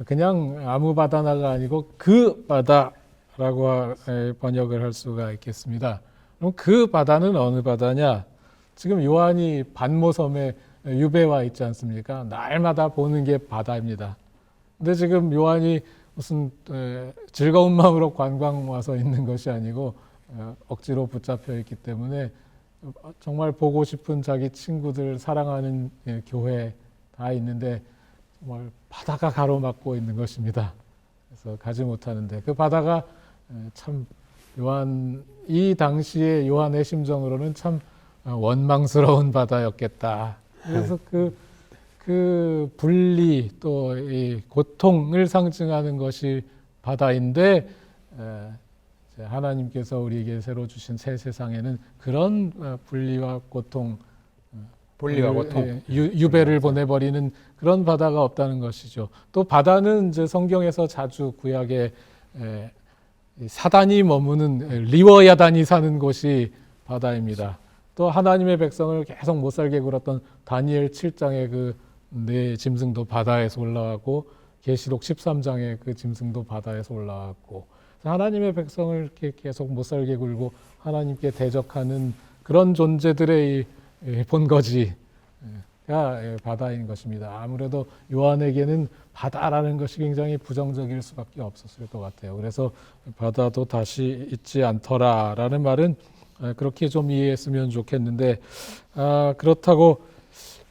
그냥 아무 바다나가 아니고 그 바다라고 번역을 할 수가 있겠습니다. 그럼 그 바다는 어느 바다냐? 지금 요한이 반모섬에 유배와 있지 않습니까? 날마다 보는 게 바다입니다. 근데 지금 요한이 무슨 즐거운 마음으로 관광 와서 있는 것이 아니고 억지로 붙잡혀 있기 때문에 정말 보고 싶은 자기 친구들, 사랑하는 교회 다 있는데 정말 바다가 가로막고 있는 것입니다. 그래서 가지 못하는데 그 바다가 참 이 당시에 요한의 심정으로는 참 원망스러운 바다였겠다. 그래서 그 분리 또 이 고통을 상징하는 것이 바다인데 하나님께서 우리에게 새로 주신 새 세상에는 그런 분리와 고통, 유배를 보내버리는 그런 바다가 없다는 것이죠. 또 바다는 이제 성경에서 자주 구약에 사단이 머무는 리워야단이 사는 곳이 바다입니다. 또 하나님의 백성을 계속 못 살게 굴었던 다니엘 7장의 그 네 짐승도 바다에서 올라왔고 계시록 13장의 그 짐승도 바다에서 올라왔고 하나님의 백성을 이렇게 계속 못 살게 굴고 하나님께 대적하는 그런 존재들의 본거지가 바다인 것입니다. 아무래도 요한에게는 바다라는 것이 굉장히 부정적일 수밖에 없었을 것 같아요. 그래서 바다도 다시 있지 않더라라는 말은 그렇게 좀 이해했으면 좋겠는데 그렇다고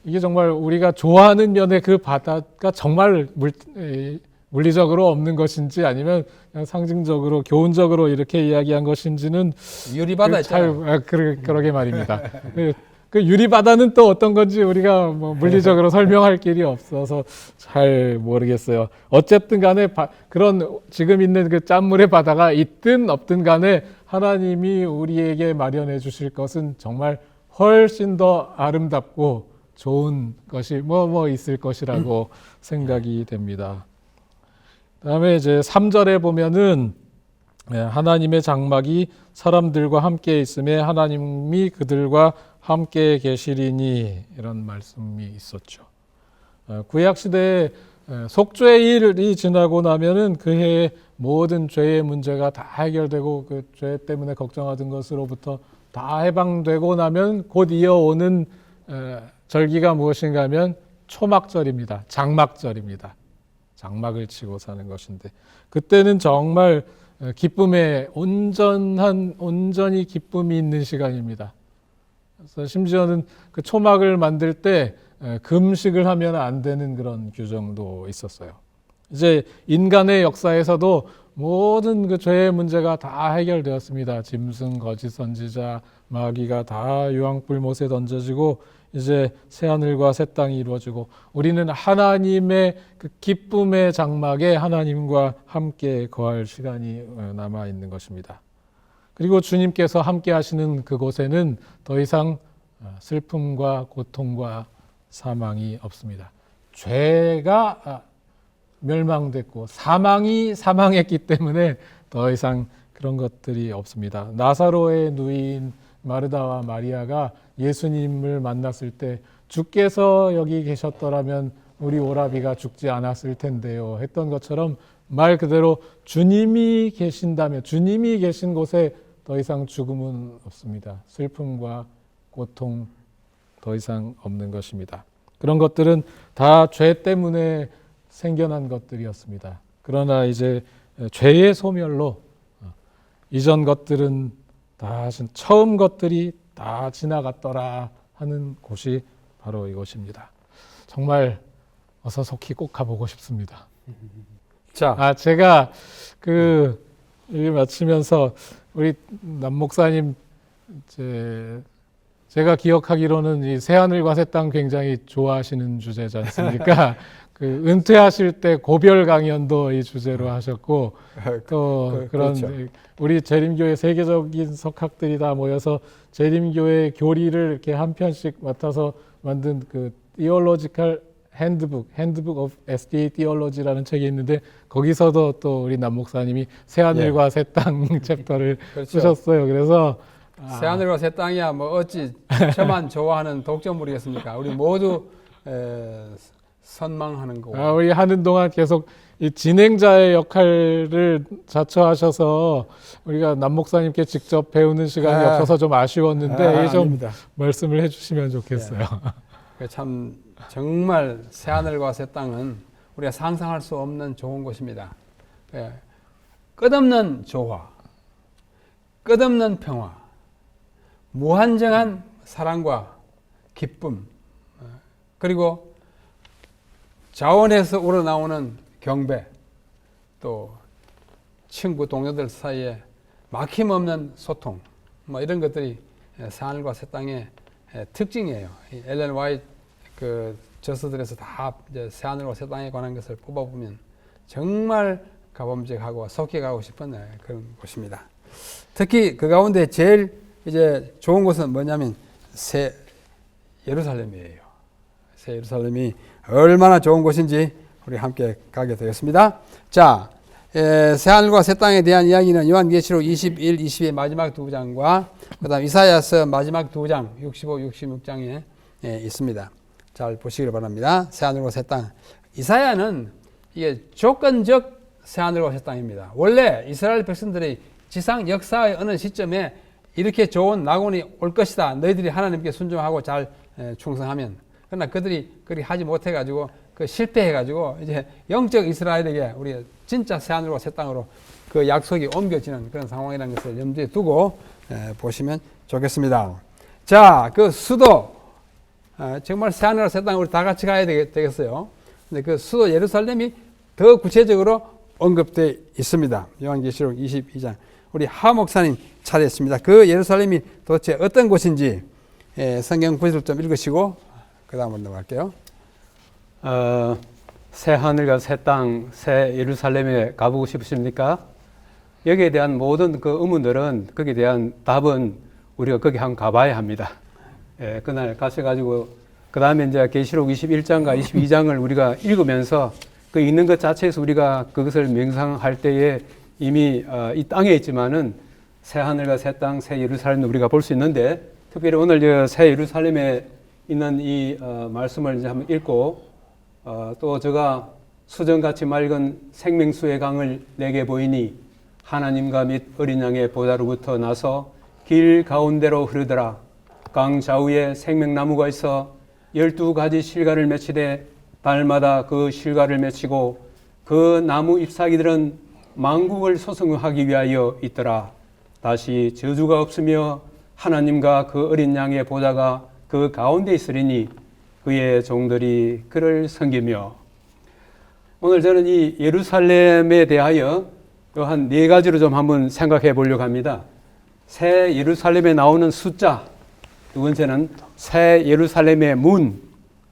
이게 정말 우리가 좋아하는 면의 그 바다가 정말 물리적으로 없는 것인지 아니면 그냥 상징적으로 교훈적으로 이렇게 이야기한 것인지는 유리바다 있잖아요. 그러게 말입니다. 그 유리바다는 또 어떤 건지 우리가 뭐 물리적으로 설명할 길이 없어서 잘 모르겠어요. 어쨌든 간에 그런 지금 있는 그 짠물의 바다가 있든 없든 간에 하나님이 우리에게 마련해 주실 것은 정말 훨씬 더 아름답고 좋은 것이 뭐 있을 것이라고 생각이 됩니다. 그다음에 이제 3절에 보면은 하나님의 장막이 사람들과 함께 있음에 하나님이 그들과 함께 계시리니 이런 말씀이 있었죠. 구약 시대에 속죄의 일이 지나고 나면은 그 해의 모든 죄의 문제가 다 해결되고 그 죄 때문에 걱정하던 것으로부터 다 해방되고 나면 곧 이어오는 절기가 무엇인가 하면 초막절입니다. 장막절입니다. 장막을 치고 사는 것인데 그때는 정말 기쁨에 온전히 기쁨이 있는 시간입니다. 그래서 심지어는 그 초막을 만들 때 금식을 하면 안 되는 그런 규정도 있었어요. 이제 인간의 역사에서도 모든 그 죄의 문제가 다 해결되었습니다. 짐승, 거짓 선지자, 마귀가 다 유황불 못에 던져지고 이제 새하늘과 새 땅이 이루어지고 우리는 하나님의 그 기쁨의 장막에 하나님과 함께 거할 시간이 남아 있는 것입니다. 그리고 주님께서 함께 하시는 그곳에는 더 이상 슬픔과 고통과 사망이 없습니다. 죄가 멸망됐고 사망이 사망했기 때문에 더 이상 그런 것들이 없습니다. 나사로의 누이인 마르다와 마리아가 예수님을 만났을 때 주께서 여기 계셨더라면 우리 오라비가 죽지 않았을 텐데요 했던 것처럼 말 그대로 주님이 계신다면, 주님이 계신 곳에 더 이상 죽음은 없습니다. 슬픔과 고통 더 이상 없는 것입니다. 그런 것들은 다 죄 때문에 생겨난 것들이었습니다. 그러나 이제 죄의 소멸로 이전 것들은 다 처음 것들이 다 지나갔더라 하는 곳이 바로 이곳입니다. 정말 어서 속히 꼭 가보고 싶습니다. 자, 제가 일 마치면서 우리 남 목사님 제가 기억하기로는 이 새하늘과 새 땅 굉장히 좋아하시는 주제지 않습니까? 은퇴하실 때 고별 강연도 이 주제로 하셨고 또 그런 그렇죠. 우리 재림교회 세계적인 석학들이 다 모여서 재림교회 교리를 이렇게 한 편씩 맡아서 만든 Theological Handbook of SDA Theology라는 책이 있는데 거기서도 또 우리 남 목사님이 새하늘과 새 땅 챕터를 그렇죠. 쓰셨어요. 그래서 새하늘과 새 땅이야 뭐 어찌 저만 좋아하는 독점물이겠습니까? 우리 모두 선망하는 거고. 우리 하는 동안 계속 이 진행자의 역할을 자처하셔서 우리가 남 목사님께 직접 배우는 시간이 없어서 좀 아쉬웠는데 좀 말씀을 해주시면 좋겠어요. 참 정말 새하늘과 새 땅은 우리가 상상할 수 없는 좋은 곳입니다. 끝없는 조화, 끝없는 평화, 무한정한 사랑과 기쁨, 그리고 자원에서 우러나오는 경배, 또 친구 동료들 사이에 막힘없는 소통, 뭐 이런 것들이 새하늘과 새 땅의 특징이에요. 엘렌 화이트 저서들에서 다 새하늘과 새 땅에 관한 것을 뽑아보면 정말 가봄직하고 속히 가고 싶은 그런 곳입니다. 특히 그 가운데 제일 이제 좋은 곳은 뭐냐면 새 예루살렘이에요. 새 예루살렘이 얼마나 좋은 곳인지 우리 함께 가게 되겠습니다. 자, 새하늘과 새 땅에 대한 이야기는 요한계시록 21, 22의 마지막 두 장과 그 다음 이사야서 마지막 두 장, 65, 66장에 있습니다. 잘 보시기를 바랍니다. 새하늘과 새 땅. 이사야는 이게 조건적 새하늘과 새 땅입니다. 원래 이스라엘 백성들이 지상 역사의 어느 시점에 이렇게 좋은 낙원이 올 것이다. 너희들이 하나님께 순종하고 잘 충성하면. 그러나 그들이 그리 하지 못해가지고 실패해가지고 이제 영적 이스라엘에게 우리 진짜 새하늘과 새 땅으로 그 약속이 옮겨지는 그런 상황이라는 것을 염두에 두고 보시면 좋겠습니다. 자, 그 수도 정말 새하늘과 새 땅 우리 다 같이 가야 되겠어요. 근데 그 수도 예루살렘이 더 구체적으로 언급되어 있습니다. 요한계시록 22장. 우리 하 목사님 차례였습니다. 그 예루살렘이 도대체 어떤 곳인지 성경 구절을 좀 읽으시고 그 다음으로 넘어갈게요. 새 하늘과 새 땅, 새 예루살렘에 가보고 싶으십니까? 여기에 대한 모든 그 의문들은 거기에 대한 답은 우리가 거기 한번 가봐야 합니다. 그날 가셔가지고 그 다음에 이제 계시록 21장과 22장을 우리가 읽으면서 그 읽는 것 자체에서 우리가 그것을 명상할 때에 이미 이 땅에 있지만은 새 하늘과 새 땅, 새 예루살렘을 우리가 볼 수 있는데 특별히 오늘 새 예루살렘에 있는 이 말씀을 이제 한번 읽고 또 제가 수정같이 맑은 생명수의 강을 내게 보이니 하나님과 및 어린 양의 보좌로부터 나서 길 가운데로 흐르더라. 강 좌우에 생명나무가 있어 12가지 실과를 맺히되 달마다 그 실과를 맺히고 그 나무 잎사귀들은 만국을 소성하기 위하여 있더라. 다시 저주가 없으며 하나님과 그 어린 양의 보좌가 그 가운데 있으리니 그의 종들이 그를 섬기며. 오늘 저는 이 예루살렘에 대하여 한 4가지로 좀 한번 생각해 보려고 합니다. 새 예루살렘에 나오는 숫자, 두 번째는 새 예루살렘의 문,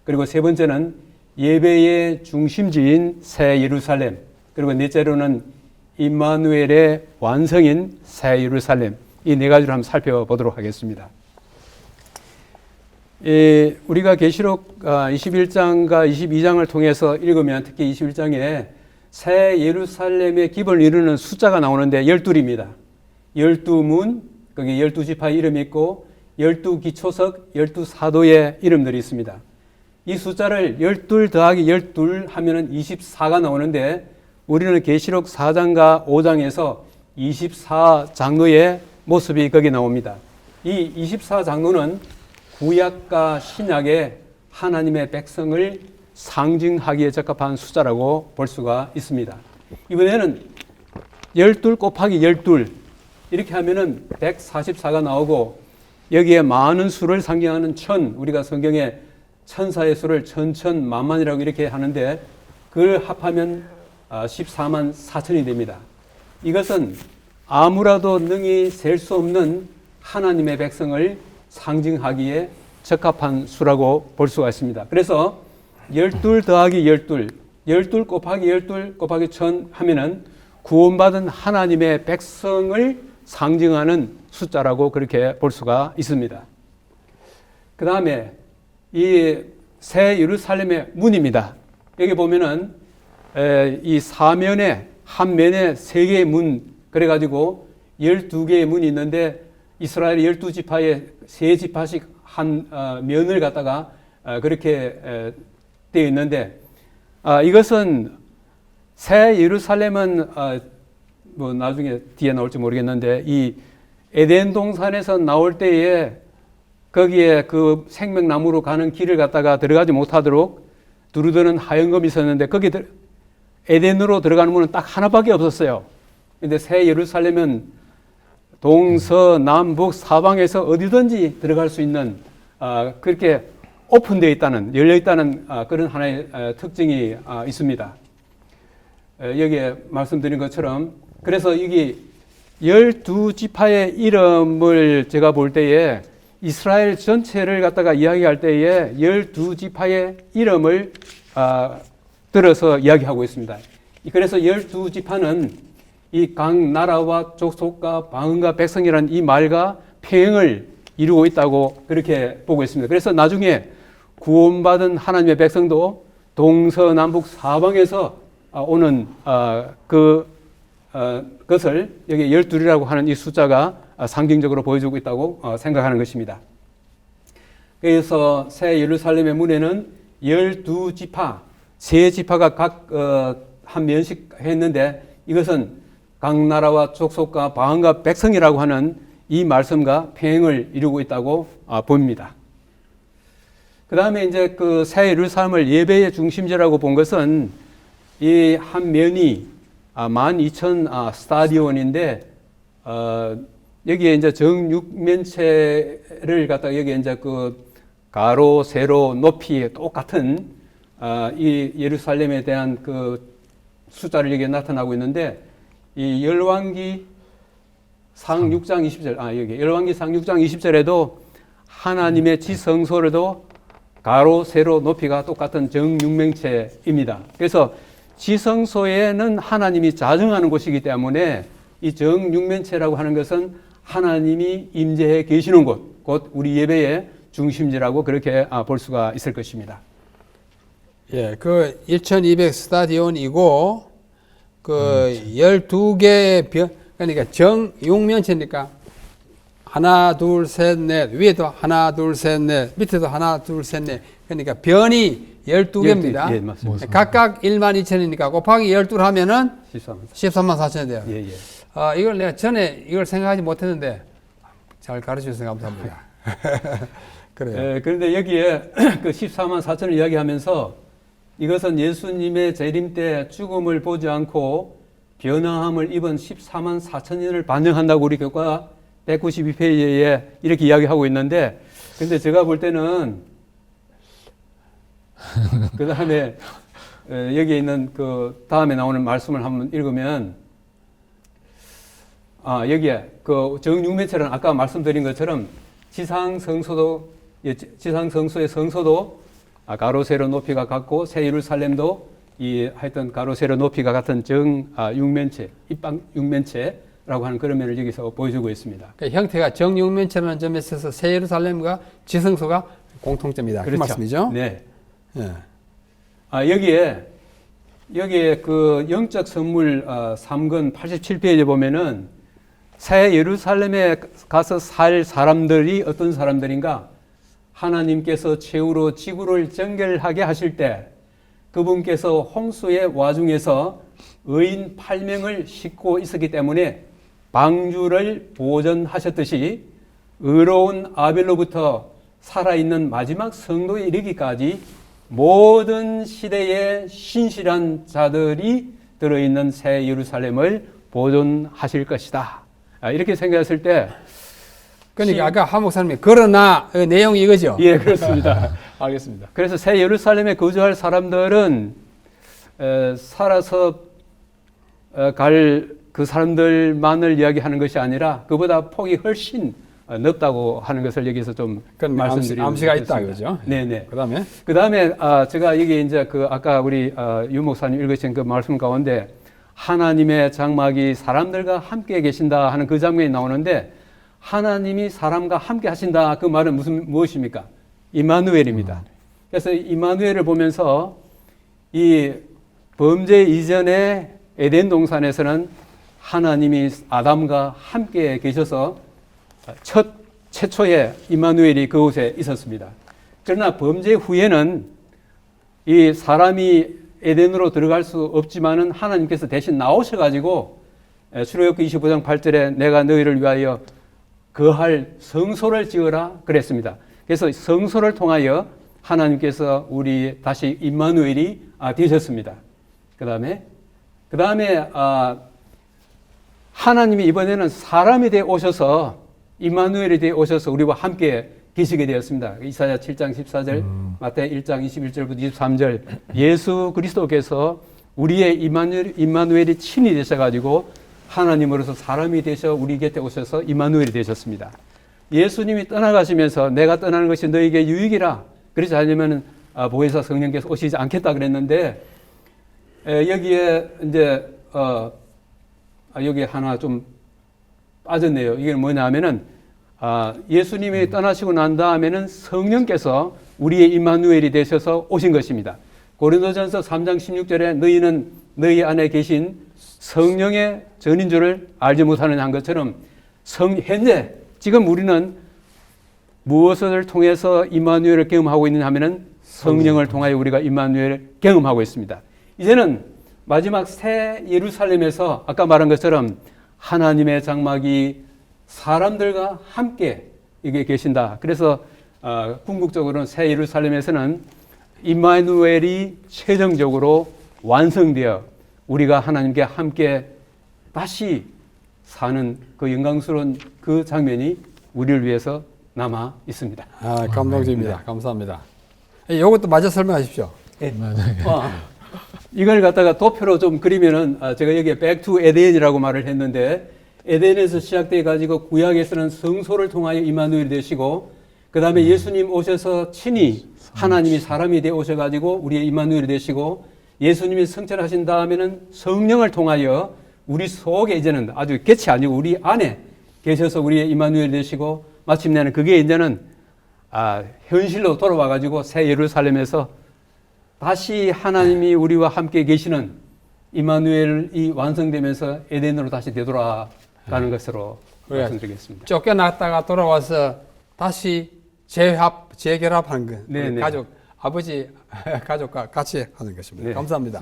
그리고 세 번째는 예배의 중심지인 새 예루살렘, 그리고 넷째로는 임마누엘의 완성인 새 예루살렘. 이 네 가지를 한번 살펴보도록 하겠습니다. 우리가 계시록 21장과 22장을 통해서 읽으면 특히 21장에 새 예루살렘의 기본을 이루는 숫자가 나오는데 12입니다. 12문, 거기 12지파의 이름이 있고 12기초석, 12사도의 이름들이 있습니다. 이 숫자를 12 더하기 12 하면은 24가 나오는데 우리는 계시록 4장과 5장에서 24장로의 모습이 거기 나옵니다. 이 24장로는 구약과 신약의 하나님의 백성을 상징하기에 적합한 숫자라고 볼 수가 있습니다. 이번에는 12 곱하기 12 이렇게 하면은 144가 나오고 여기에 많은 수를 상징하는 천, 우리가 성경에 천사의 수를 천천만만이라고 이렇게 하는데 그걸 합하면 14만 4천이 됩니다. 이것은 아무라도 능히 셀 수 없는 하나님의 백성을 상징하기에 적합한 수라고 볼 수가 있습니다. 그래서 12 더하기 12, 12 곱하기 12 곱하기 1000 하면은 구원받은 하나님의 백성을 상징하는 숫자라고 그렇게 볼 수가 있습니다. 그 다음에 이 새 예루살렘의 문입니다. 여기 보면은 이 사면에 한 면에 3개의 문, 그래가지고 12개의 문이 있는데 이스라엘 12지파에 3지파씩 한 면을 갖다가 그렇게 되어 있는데 이것은 새 예루살렘은 뭐 나중에 뒤에 나올지 모르겠는데 이 에덴 동산에서 나올 때에 거기에 그 생명나무로 가는 길을 갖다가 들어가지 못하도록 두루드는 하얀검이 있었는데 거기 에덴으로 들어가는 문은 딱 하나밖에 없었어요. 근데 새 예루살렘은 동서남북 사방에서 어디든지 들어갈 수 있는 그렇게 오픈되어 있다는, 열려 있다는 그런 하나의 특징이 있습니다. 여기에 말씀드린 것처럼 그래서 여기 12지파의 이름을 제가 볼 때에 이스라엘 전체를 갖다가 이야기할 때에 12지파의 이름을 들어서 이야기하고 있습니다. 그래서 12지파는 이 각 나라와 족속과 방언과 백성이라는 이 말과 평행을 이루고 있다고 그렇게 보고 있습니다. 그래서 나중에 구원받은 하나님의 백성도 동서남북 사방에서 오는 그것을 여기 12이라고 하는 이 숫자가 상징적으로 보여주고 있다고 생각하는 것입니다. 그래서 새 예루살렘의 문에는 12지파, 세 지파가 각 한 면씩 했는데 이것은 각 나라와 족속과 방언과 백성이라고 하는 이 말씀과 평행을 이루고 있다고 봅니다. 그 다음에 이제 그 새 예루살렘을 예배의 중심지라고 본 것은 이 한 면이 12,000 스타디온인데 여기에 이제 정육면체를 갖다가 여기에 이제 그 가로, 세로, 높이 똑같은 이 예루살렘에 대한 그 숫자를 여기에 나타나고 있는데 이 열왕기 상 6장 20절, 여기 열왕기 상 6장 20절에도 하나님의 지성소로도 가로, 세로, 높이가 똑같은 정육면체입니다. 그래서 지성소에는 하나님이 자정하는 곳이기 때문에 이 정육면체라고 하는 것은 하나님이 임재해 계시는 곳, 곧 우리 예배의 중심지라고 그렇게 볼 수가 있을 것입니다. 예, 그 1200 스타디온이고 그 12개의 그러니까 정육면체니까 하나, 둘, 셋, 넷, 위에도 하나, 둘, 셋, 넷, 밑에도 하나, 둘, 셋, 넷. 그러니까 변이 12개입니다. 예, 맞습니다. 각각 12,000이니까 곱하기 12 하면은 13만 4천이 돼요. 예, 예. 이걸 내가 전에 이걸 생각하지 못했는데 잘 가르쳐 주셔서 감사합니다. 그래요. 그런데 여기에 그 14만 4천을 이야기하면서 이것은 예수님의 재림 때 죽음을 보지 않고 변화함을 입은 14만 4천인을 반영한다고 우리 교과 192페이지에 이렇게 이야기하고 있는데, 근데 제가 볼 때는 그 다음에 여기에 있는 그 다음에 나오는 말씀을 한번 읽으면 여기에 그 정육면체는 아까 말씀드린 것처럼 지상성소의 성소도 가로 세로 높이가 같고 새 예루살렘도 이 하여튼 가로 세로 높이가 같은 정육면체, 입방 육면체 것이다라고 하는 그런 면을 여기서 보여주고 있습니다. 그러니까 형태가 정육면체라는 점에 있어서 새 예루살렘과 지성소가 공통점이다. 그 말씀이죠? 네. 예. 여기에 그 영적 선물 3권 87페이지에 보면은 새 예루살렘에 가서 살 사람들이 어떤 사람들인가? 하나님께서 최후로 지구를 정결하게 하실 때 그분께서 홍수의 와중에서 의인 8명을 싣고 있었기 때문에 방주를 보존하셨듯이 의로운 아벨로부터 살아있는 마지막 성도에 이르기까지 모든 시대의 신실한 자들이 들어있는 새 예루살렘을 보존하실 것이다. 이렇게 생각했을 때 그러니까 아까 한 목사님이 그러나 내용이 이거죠. 예, 그렇습니다. 알겠습니다. 그래서 새 예루살렘에 거주할 사람들은 살아서 갈 그 사람들만을 이야기하는 것이 아니라 그보다 폭이 훨씬 넓다고 하는 것을 여기서 좀 그런 말씀드리고 암시가 있다, 있습니다. 그죠? 네네. 그다음에 제가 여기 이제 그 아까 우리 유 목사님 읽으신 그 말씀 가운데 하나님의 장막이 사람들과 함께 계신다 하는 그 장면이 나오는데 하나님이 사람과 함께 하신다 그 말은 무엇입니까? 임마누엘입니다. 그래서 임마누엘을 보면서 이 범죄 이전의 에덴 동산에서는 하나님이 아담과 함께 계셔서 최초의 임마누엘이 그곳에 있었습니다. 그러나 범죄 후에는 이 사람이 에덴으로 들어갈 수 없지만은 하나님께서 대신 나오셔가지고 출애굽기 25장 8절에 내가 너희를 위하여 거할 성소를 지어라 그랬습니다. 그래서 성소를 통하여 하나님께서 우리 다시 임마누엘이 되셨습니다. 그 다음에 하나님이 이번에는 사람이 되어 오셔서 임마누엘이 되어 오셔서 우리와 함께 계시게 되었습니다. 이사야 7장 14절, 마태야 1장 21절부터 23절 예수 그리스도께서 우리의 임마누엘이 친히 되셔가지고 하나님으로서 사람이 되셔 우리 곁에 오셔서 임마누엘이 되셨습니다. 예수님이 떠나가시면서 내가 떠나는 것이 너에게 유익이라 그렇지 않으면 보혜사 성령께서 오시지 않겠다 그랬는데 여기에 이제 여기 하나 좀 빠졌네요. 이게 뭐냐 하면은 예수님이 떠나시고 난 다음에는 성령께서 우리의 임마누엘이 되셔서 오신 것입니다. 고린도전서 3장 16절에 너희는 너희 안에 계신 성령의 전인 줄을 알지 못하느냐 한 것처럼 현재 지금 우리는 무엇을 통해서 임마누엘을 경험하고 있느냐 하면은 성령을 통하여 우리가 임마누엘을 경험하고 있습니다. 이제는 마지막 새 예루살렘에서 아까 말한 것처럼 하나님의 장막이 사람들과 함께 이게 계신다. 그래서 궁극적으로는 새 예루살렘에서는 임마누엘이 최종적으로 완성되어 우리가 하나님께 함께 다시 사는 그 영광스러운 그 장면이 우리를 위해서 남아 있습니다. 감동적입니다. 네. 감사합니다. 이것도 마저 설명하십시오. 네. 이걸 갖다가 도표로 좀 그리면은 제가 여기에 Back to 에덴이라고 말을 했는데 에덴에서 시작돼 가지고 구약에서는 성소를 통하여 임마누엘이 되시고 그 다음에 예수님 오셔서 친히 하나님이 사람이 되어 오셔가지고 우리의 임마누엘이 되시고 예수님이 성천하신 다음에는 성령을 통하여 우리 속에 이제는 아주 곁이 아니고 우리 안에 계셔서 우리의 임마누엘이 되시고 마침내는 그게 이제는 현실로 돌아와가지고 새 예루살렘에서 다시 하나님이 우리와 함께 계시는 임마누엘이 완성되면서 에덴으로 다시 되돌아가는 것으로 말씀드리겠습니다. 쫓겨났다가 돌아와서 다시 재결합하는 것. 네네. 가족, 아버지 가족과 같이 하는 것입니다. 네. 감사합니다.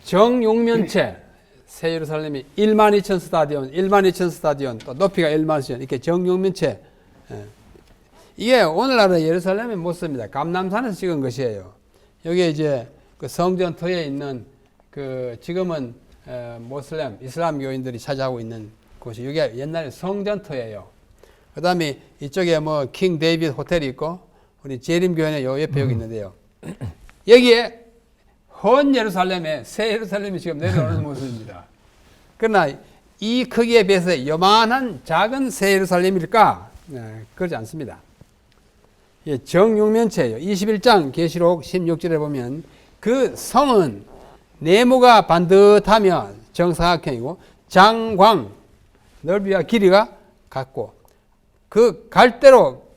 정육면체 새 예루살렘이 12,000 스타디온, 또 높이가 12,000 이렇게 정육면체. 이게 오늘날의 예루살렘의 모습입니다. 감람산에서 찍은 것이에요. 여기에 이제 그 성전터에 있는 그 지금은 모슬렘, 이슬람교인들이 차지하고 있는 곳이 여기가 옛날에 성전터예요. 그 다음에 이쪽에 뭐 킹 데이비드 호텔이 있고 우리 재림교회는 요 옆에 여기 있는데요. 여기에 헌 예루살렘에 새 예루살렘이 지금 내려오는 모습입니다. 그러나 이 크기에 비해서 요만한 작은 새 예루살렘일까? 그렇지 않습니다. 정육면체예요. 21장 계시록 16절에 보면 그 성은 네모가 반듯하면 정사각형이고 장광 넓이와 길이가 같고 그 갈대로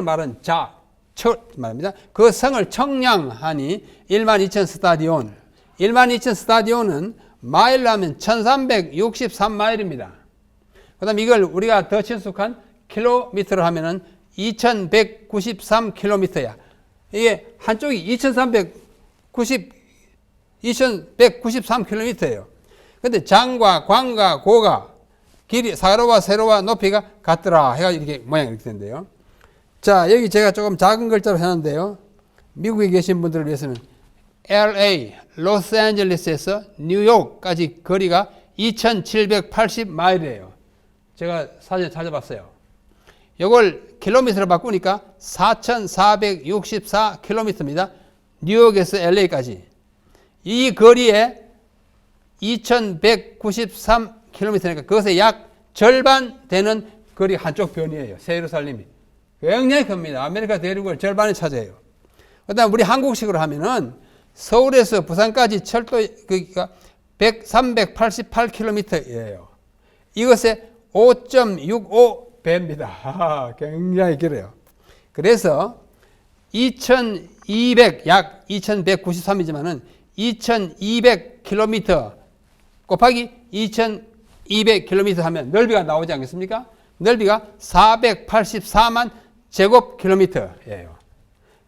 말은 말입니다. 그 성을 청량하니 12,000 스타디온. 12,000 스타디온은 마일로 하면 1363마일입니다. 그 다음에 이걸 우리가 더 친숙한 킬로미터로 하면은 2193km야. 이게 한쪽이 2193km예요. 근데 장과 광과 고가 길이, 사로와 세로와 높이가 같더라 해가지고 이렇게 모양이 이렇게 된대요. 자, 여기 제가 조금 작은 글자로 해놨는데요. 미국에 계신 분들을 위해서는 LA, 로스앤젤레스에서 뉴욕까지 거리가 2780마일이에요. 제가 사진 찾아봤어요. 이걸 킬로미터로 바꾸니까 4464km입니다. 뉴욕에서 LA까지. 이 거리에 2193km니까 그것의 약 절반 되는 거리 한쪽 변이에요. 새 예루살렘이. 굉장히 큽니다. 아메리카 대륙을 절반을 차지해요. 그 다음 우리 한국식으로 하면은 서울에서 부산까지 철도, 그러니까 388km예요. 이것의 5.65배입니다. 굉장히 길어요. 그래서 2200, 약 2193이지만은 2200km 곱하기 2200km 하면 넓이가 나오지 않겠습니까? 넓이가 484만 제곱킬로미터예요.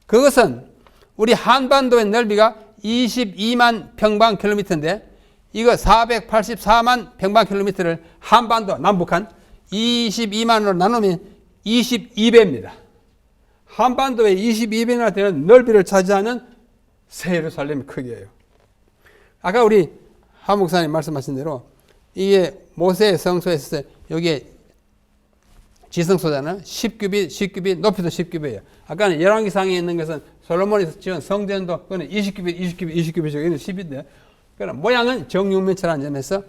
그것은 우리 한반도의 넓이가 22만 평방킬로미터인데 이거 484만 평방킬로미터를 한반도, 남북한 22만으로 나누면 22배입니다. 한반도의 22배나 되는 넓이를 차지하는 새 예루살렘 크기예요. 아까 우리 한 목사님 말씀하신 대로 이게 모세의 성소에서 여기에 지성소잖아요. 10규빗, 높이도 10규빗이에요. 아까는 열왕기상에 있는 것은 솔로몬이 지은 성전도 그거는 20규빗이고 이는 10인데 그러나 모양은 정육면체라는 점에서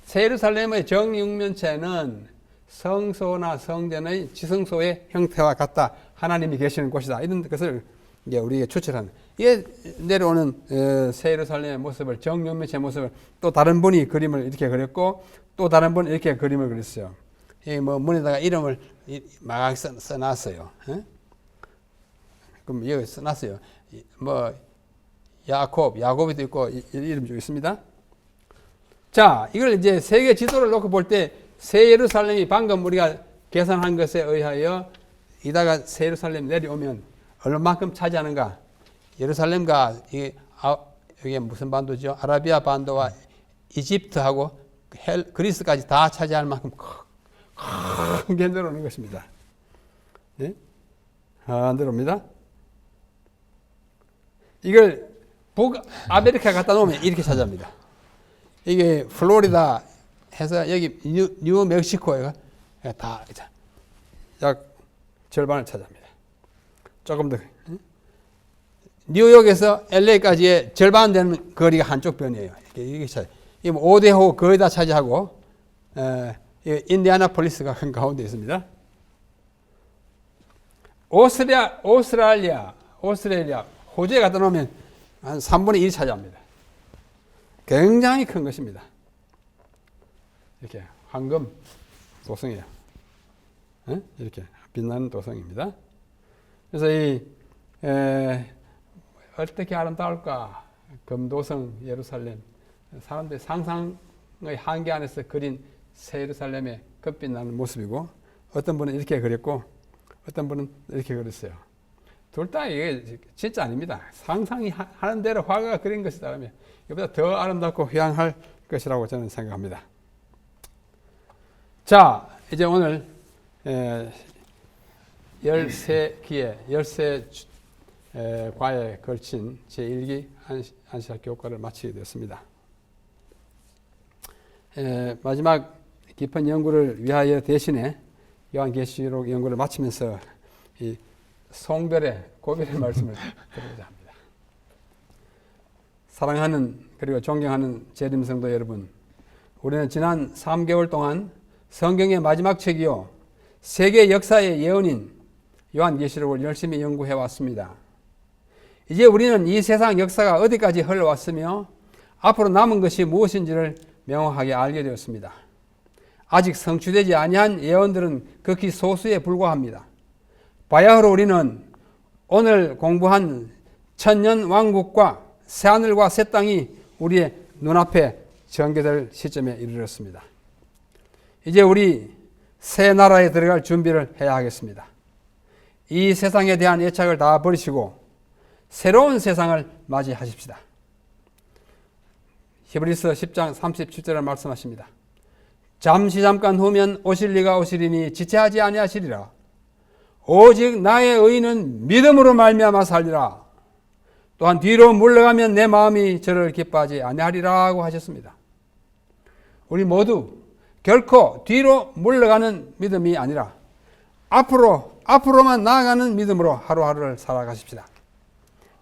새 예루살렘의 정육면체는 성소나 성전의 지성소의 형태와 같다. 하나님이 계시는 곳이다. 이런 것을 이제 우리에게 추출하는. 이게 내려오는 새 예루살렘의 모습을, 정육면체 모습을 또 다른 분이 그림을 이렇게 그렸고 또 다른 분이 이렇게 그림을 그렸어요. 뭐 문에다가 이름을 막 써놨어요. 그럼 여기 써놨어요. 뭐 야곱이도 있고 이름 좀 있습니다. 자, 이걸 이제 세계 지도를 놓고 볼 때 새 예루살렘이 방금 우리가 계산한 것에 의하여 이다가 새 예루살렘 내려오면 얼마만큼 차지하는가? 예루살렘과 이게 무슨 반도죠? 아라비아 반도와 이집트하고 그리스까지 다 차지할 만큼 크게 늘어오는 것입니다. 예? 안 들어옵니다. 이걸 북아메리카 갖다 놓으면 이렇게 차지합니다. 이게 플로리다 해서 여기 뉴멕시코가 다 약 절반을 차지합니다. 조금 더. 뉴욕에서 LA까지의 절반 되는 거리가 한쪽 변이에요. 이게 차지. 이게 5대호 거의 다 차지하고, 인디아나폴리스가 큰 가운데 있습니다. 오스트레일리아, 호주에 갖다 놓으면 한 3분의 1 차지합니다. 굉장히 큰 것입니다. 이렇게 황금 도성이에요. 이렇게 빛나는 도성입니다. 그래서 어떻게 아름다울까? 금도성 예루살렘. 사람들이 상상의 한계 안에서 그린 새 예루살렘의 끝빛나는 모습이고, 어떤 분은 이렇게 그렸고 어떤 분은 이렇게 그렸어요. 둘 다 이게 진짜 아닙니다. 상상이 하는 대로 화가가 그린 것이다 하면 이보다 더 아름답고 휘황할 것이라고 저는 생각합니다. 자, 이제 오늘 13기에 13과에 걸친 제1기 안시학 교과를 마치게 되었습니다. 마지막 깊은 연구를 위하여 대신에 요한계시록 연구를 마치면서 이 송별의 고별의 말씀을 드리고자 합니다. 사랑하는 그리고 존경하는 재림 성도 여러분, 우리는 지난 3개월 동안 성경의 마지막 책이요 세계 역사의 예언인 요한계시록을 열심히 연구해 왔습니다. 이제 우리는 이 세상 역사가 어디까지 흘러왔으며 앞으로 남은 것이 무엇인지를 명확하게 알게 되었습니다. 아직 성취되지 아니한 예언들은 극히 소수에 불과합니다. 바야흐로 우리는 오늘 공부한 천년 왕국과 새하늘과 새 땅이 우리의 눈앞에 전개될 시점에 이르렀습니다. 이제 우리 새 나라에 들어갈 준비를 해야 하겠습니다. 이 세상에 대한 애착을 다 버리시고 새로운 세상을 맞이하십시다. 히브리서 10장 37절을 말씀하십니다. 잠깐 후면 오실 이가 오시리니 지체하지 아니하시리라. 오직 나의 의인은 믿음으로 말미암아 살리라. 또한 뒤로 물러가면 내 마음이 저를 기뻐하지 아니하리라고 하셨습니다. 우리 모두 결코 뒤로 물러가는 믿음이 아니라 앞으로만 나아가는 믿음으로 하루하루를 살아가십시다.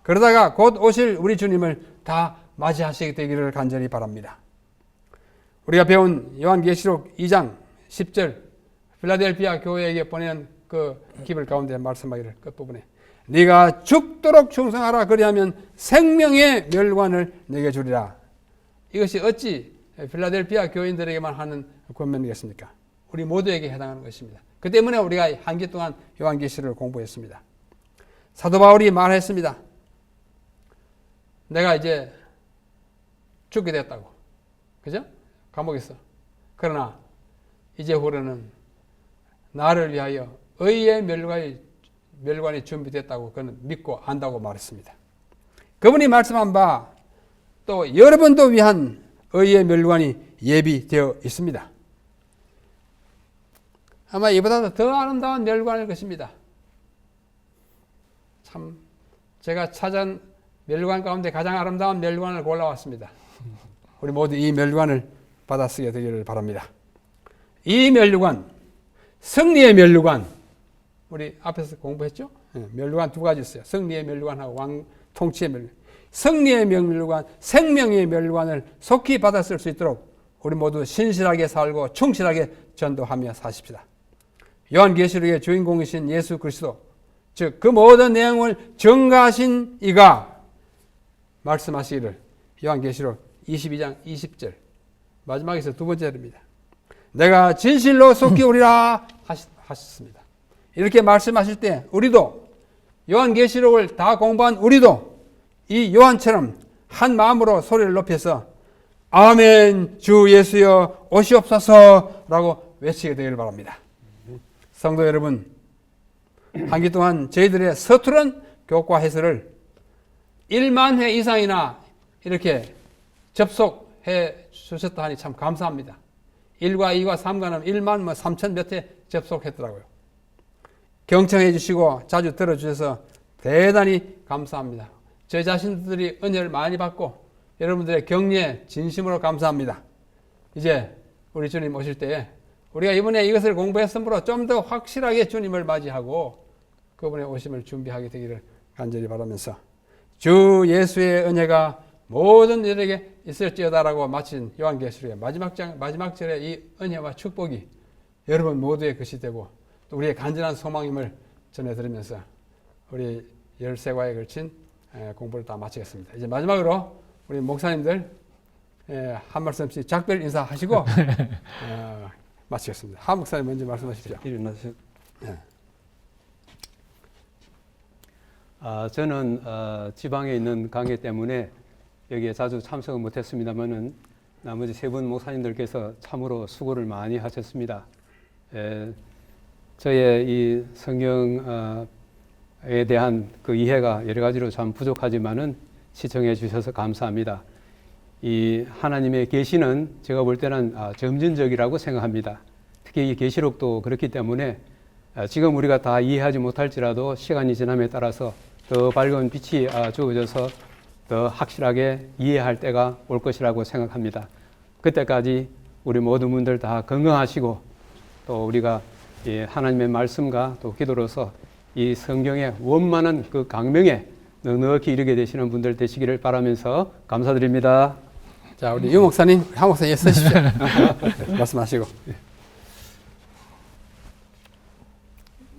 그러다가 곧 오실 우리 주님을 다 맞이하시게 되기를 간절히 바랍니다. 우리가 배운 요한계시록 2장 10절 필라델피아 교회에게 보낸 그 기별 가운데 말씀하기를 끝부분에 네가 죽도록 충성하라 그리하면 생명의 멸관을 내게 주리라. 이것이 어찌 필라델피아 교인들에게만 하는 권면이겠습니까? 우리 모두에게 해당하는 것입니다. 그 때문에 우리가 한 기 동안 요한계시를 공부했습니다. 사도 바울이 말했습니다. 내가 이제 죽게 됐다고. 그죠? 감옥에서. 그러나 이제후로는 나를 위하여 의의 멸관이 준비됐다고 그는 믿고 안다고 말했습니다. 그분이 말씀한 바 또 여러분도 위한 의의 멸관이 예비되어 있습니다. 아마 이보다도 더 아름다운 멸관일 것입니다. 참 제가 찾은 멸관 가운데 가장 아름다운 멸관을 골라왔습니다. 우리 모두 이 멸관을 받아쓰게 되기를 바랍니다. 이 멸관, 승리의 멸관, 우리 앞에서 공부했죠? 멸관 두 가지 있어요. 승리의 멸관하고 왕 통치의 멸관. 승리의 멸관, 생명의 멸관을 속히 받았을 수 있도록 우리 모두 신실하게 살고 충실하게 전도하며 사십시다. 요한계시록의 주인공이신 예수 그리스도, 즉 그 모든 내용을 증거하신 이가 말씀하시기를 요한계시록 22장 20절 마지막에서 두 번째입니다. 내가 진실로 속히 오리라 하셨습니다. 이렇게 말씀하실 때 우리도 요한계시록을 다 공부한 우리도 이 요한처럼 한 마음으로 소리를 높여서 아멘 주 예수여 오시옵소서라고 외치게 되기를 바랍니다. 성도 여러분, 한 기 동안 저희들의 서투른 교과 해설을 1만 회 이상이나 이렇게 접속해 주셨다 하니 참 감사합니다. 1과 2과 3과는 1만 3천 몇 회 접속했더라고요. 경청해 주시고 자주 들어주셔서 대단히 감사합니다. 저희 자신들이 은혜를 많이 받고 여러분들의 격려에 진심으로 감사합니다. 이제 우리 주님 오실 때에 우리가 이번에 이것을 공부했으므로 좀 더 확실하게 주님을 맞이하고 그분의 오심을 준비하게 되기를 간절히 바라면서 주 예수의 은혜가 모든 이들에게 있을지어다라고 마친 요한계시록의 마지막 절의 이 은혜와 축복이 여러분 모두의 것이 되고 또 우리의 간절한 소망임을 전해드리면서 우리 13과에 걸친 공부를 다 마치겠습니다. 이제 마지막으로 우리 목사님들 한 말씀씩 작별 인사하시고 마치겠습니다. 하 목사님 먼저 말씀하십시오. 일어나세요. 저는 지방에 있는 관계 때문에 여기에 자주 참석을 못했습니다만은 나머지 세 분 목사님들께서 참으로 수고를 많이 하셨습니다. 저의 이 성경에 대한 그 이해가 여러 가지로 참 부족하지만은 시청해 주셔서 감사합니다. 이 하나님의 계시는 제가 볼 때는 점진적이라고 생각합니다. 특히 이 계시록도 그렇기 때문에 지금 우리가 다 이해하지 못할지라도 시간이 지남에 따라서 더 밝은 빛이 주어져서 더 확실하게 이해할 때가 올 것이라고 생각합니다. 그때까지 우리 모든 분들 다 건강하시고 또 우리가 이 하나님의 말씀과 또 기도로서 이 성경의 원만한 그 강명에 넉넉히 이르게 되시는 분들 되시기를 바라면서 감사드립니다. 자, 우리 유 목사님, 하 목사님 서십시오. 말씀하시고.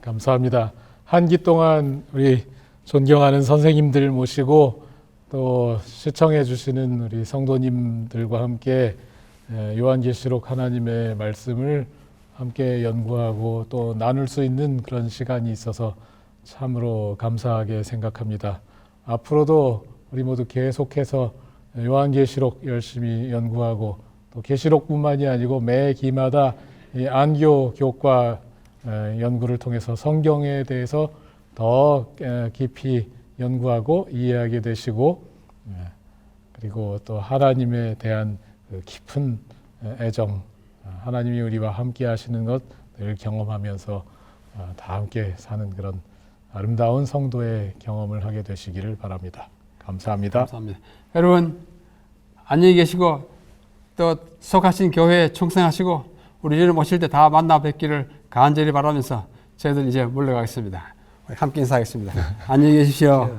감사합니다. 한 기 동안 우리 존경하는 선생님들 모시고 또 시청해 주시는 우리 성도님들과 함께 요한계시록 하나님의 말씀을 함께 연구하고 또 나눌 수 있는 그런 시간이 있어서 참으로 감사하게 생각합니다. 앞으로도 우리 모두 계속해서 요한계시록 열심히 연구하고 또 계시록뿐만이 아니고 매 기마다 이 안교 교과 연구를 통해서 성경에 대해서 더 깊이 연구하고 이해하게 되시고 그리고 또 하나님에 대한 그 깊은 애정, 하나님이 우리와 함께 하시는 것 늘 경험하면서 다 함께 사는 그런 아름다운 성도의 경험을 하게 되시기를 바랍니다. 감사합니다. 감사합니다. 여러분 안녕히 계시고 또 속하신 교회에 충성하시고 우리 주님 오실 때 다 만나 뵙기를 간절히 바라면서 저희들 이제 물러가겠습니다. 함께 인사하겠습니다. 안녕히 계십시오.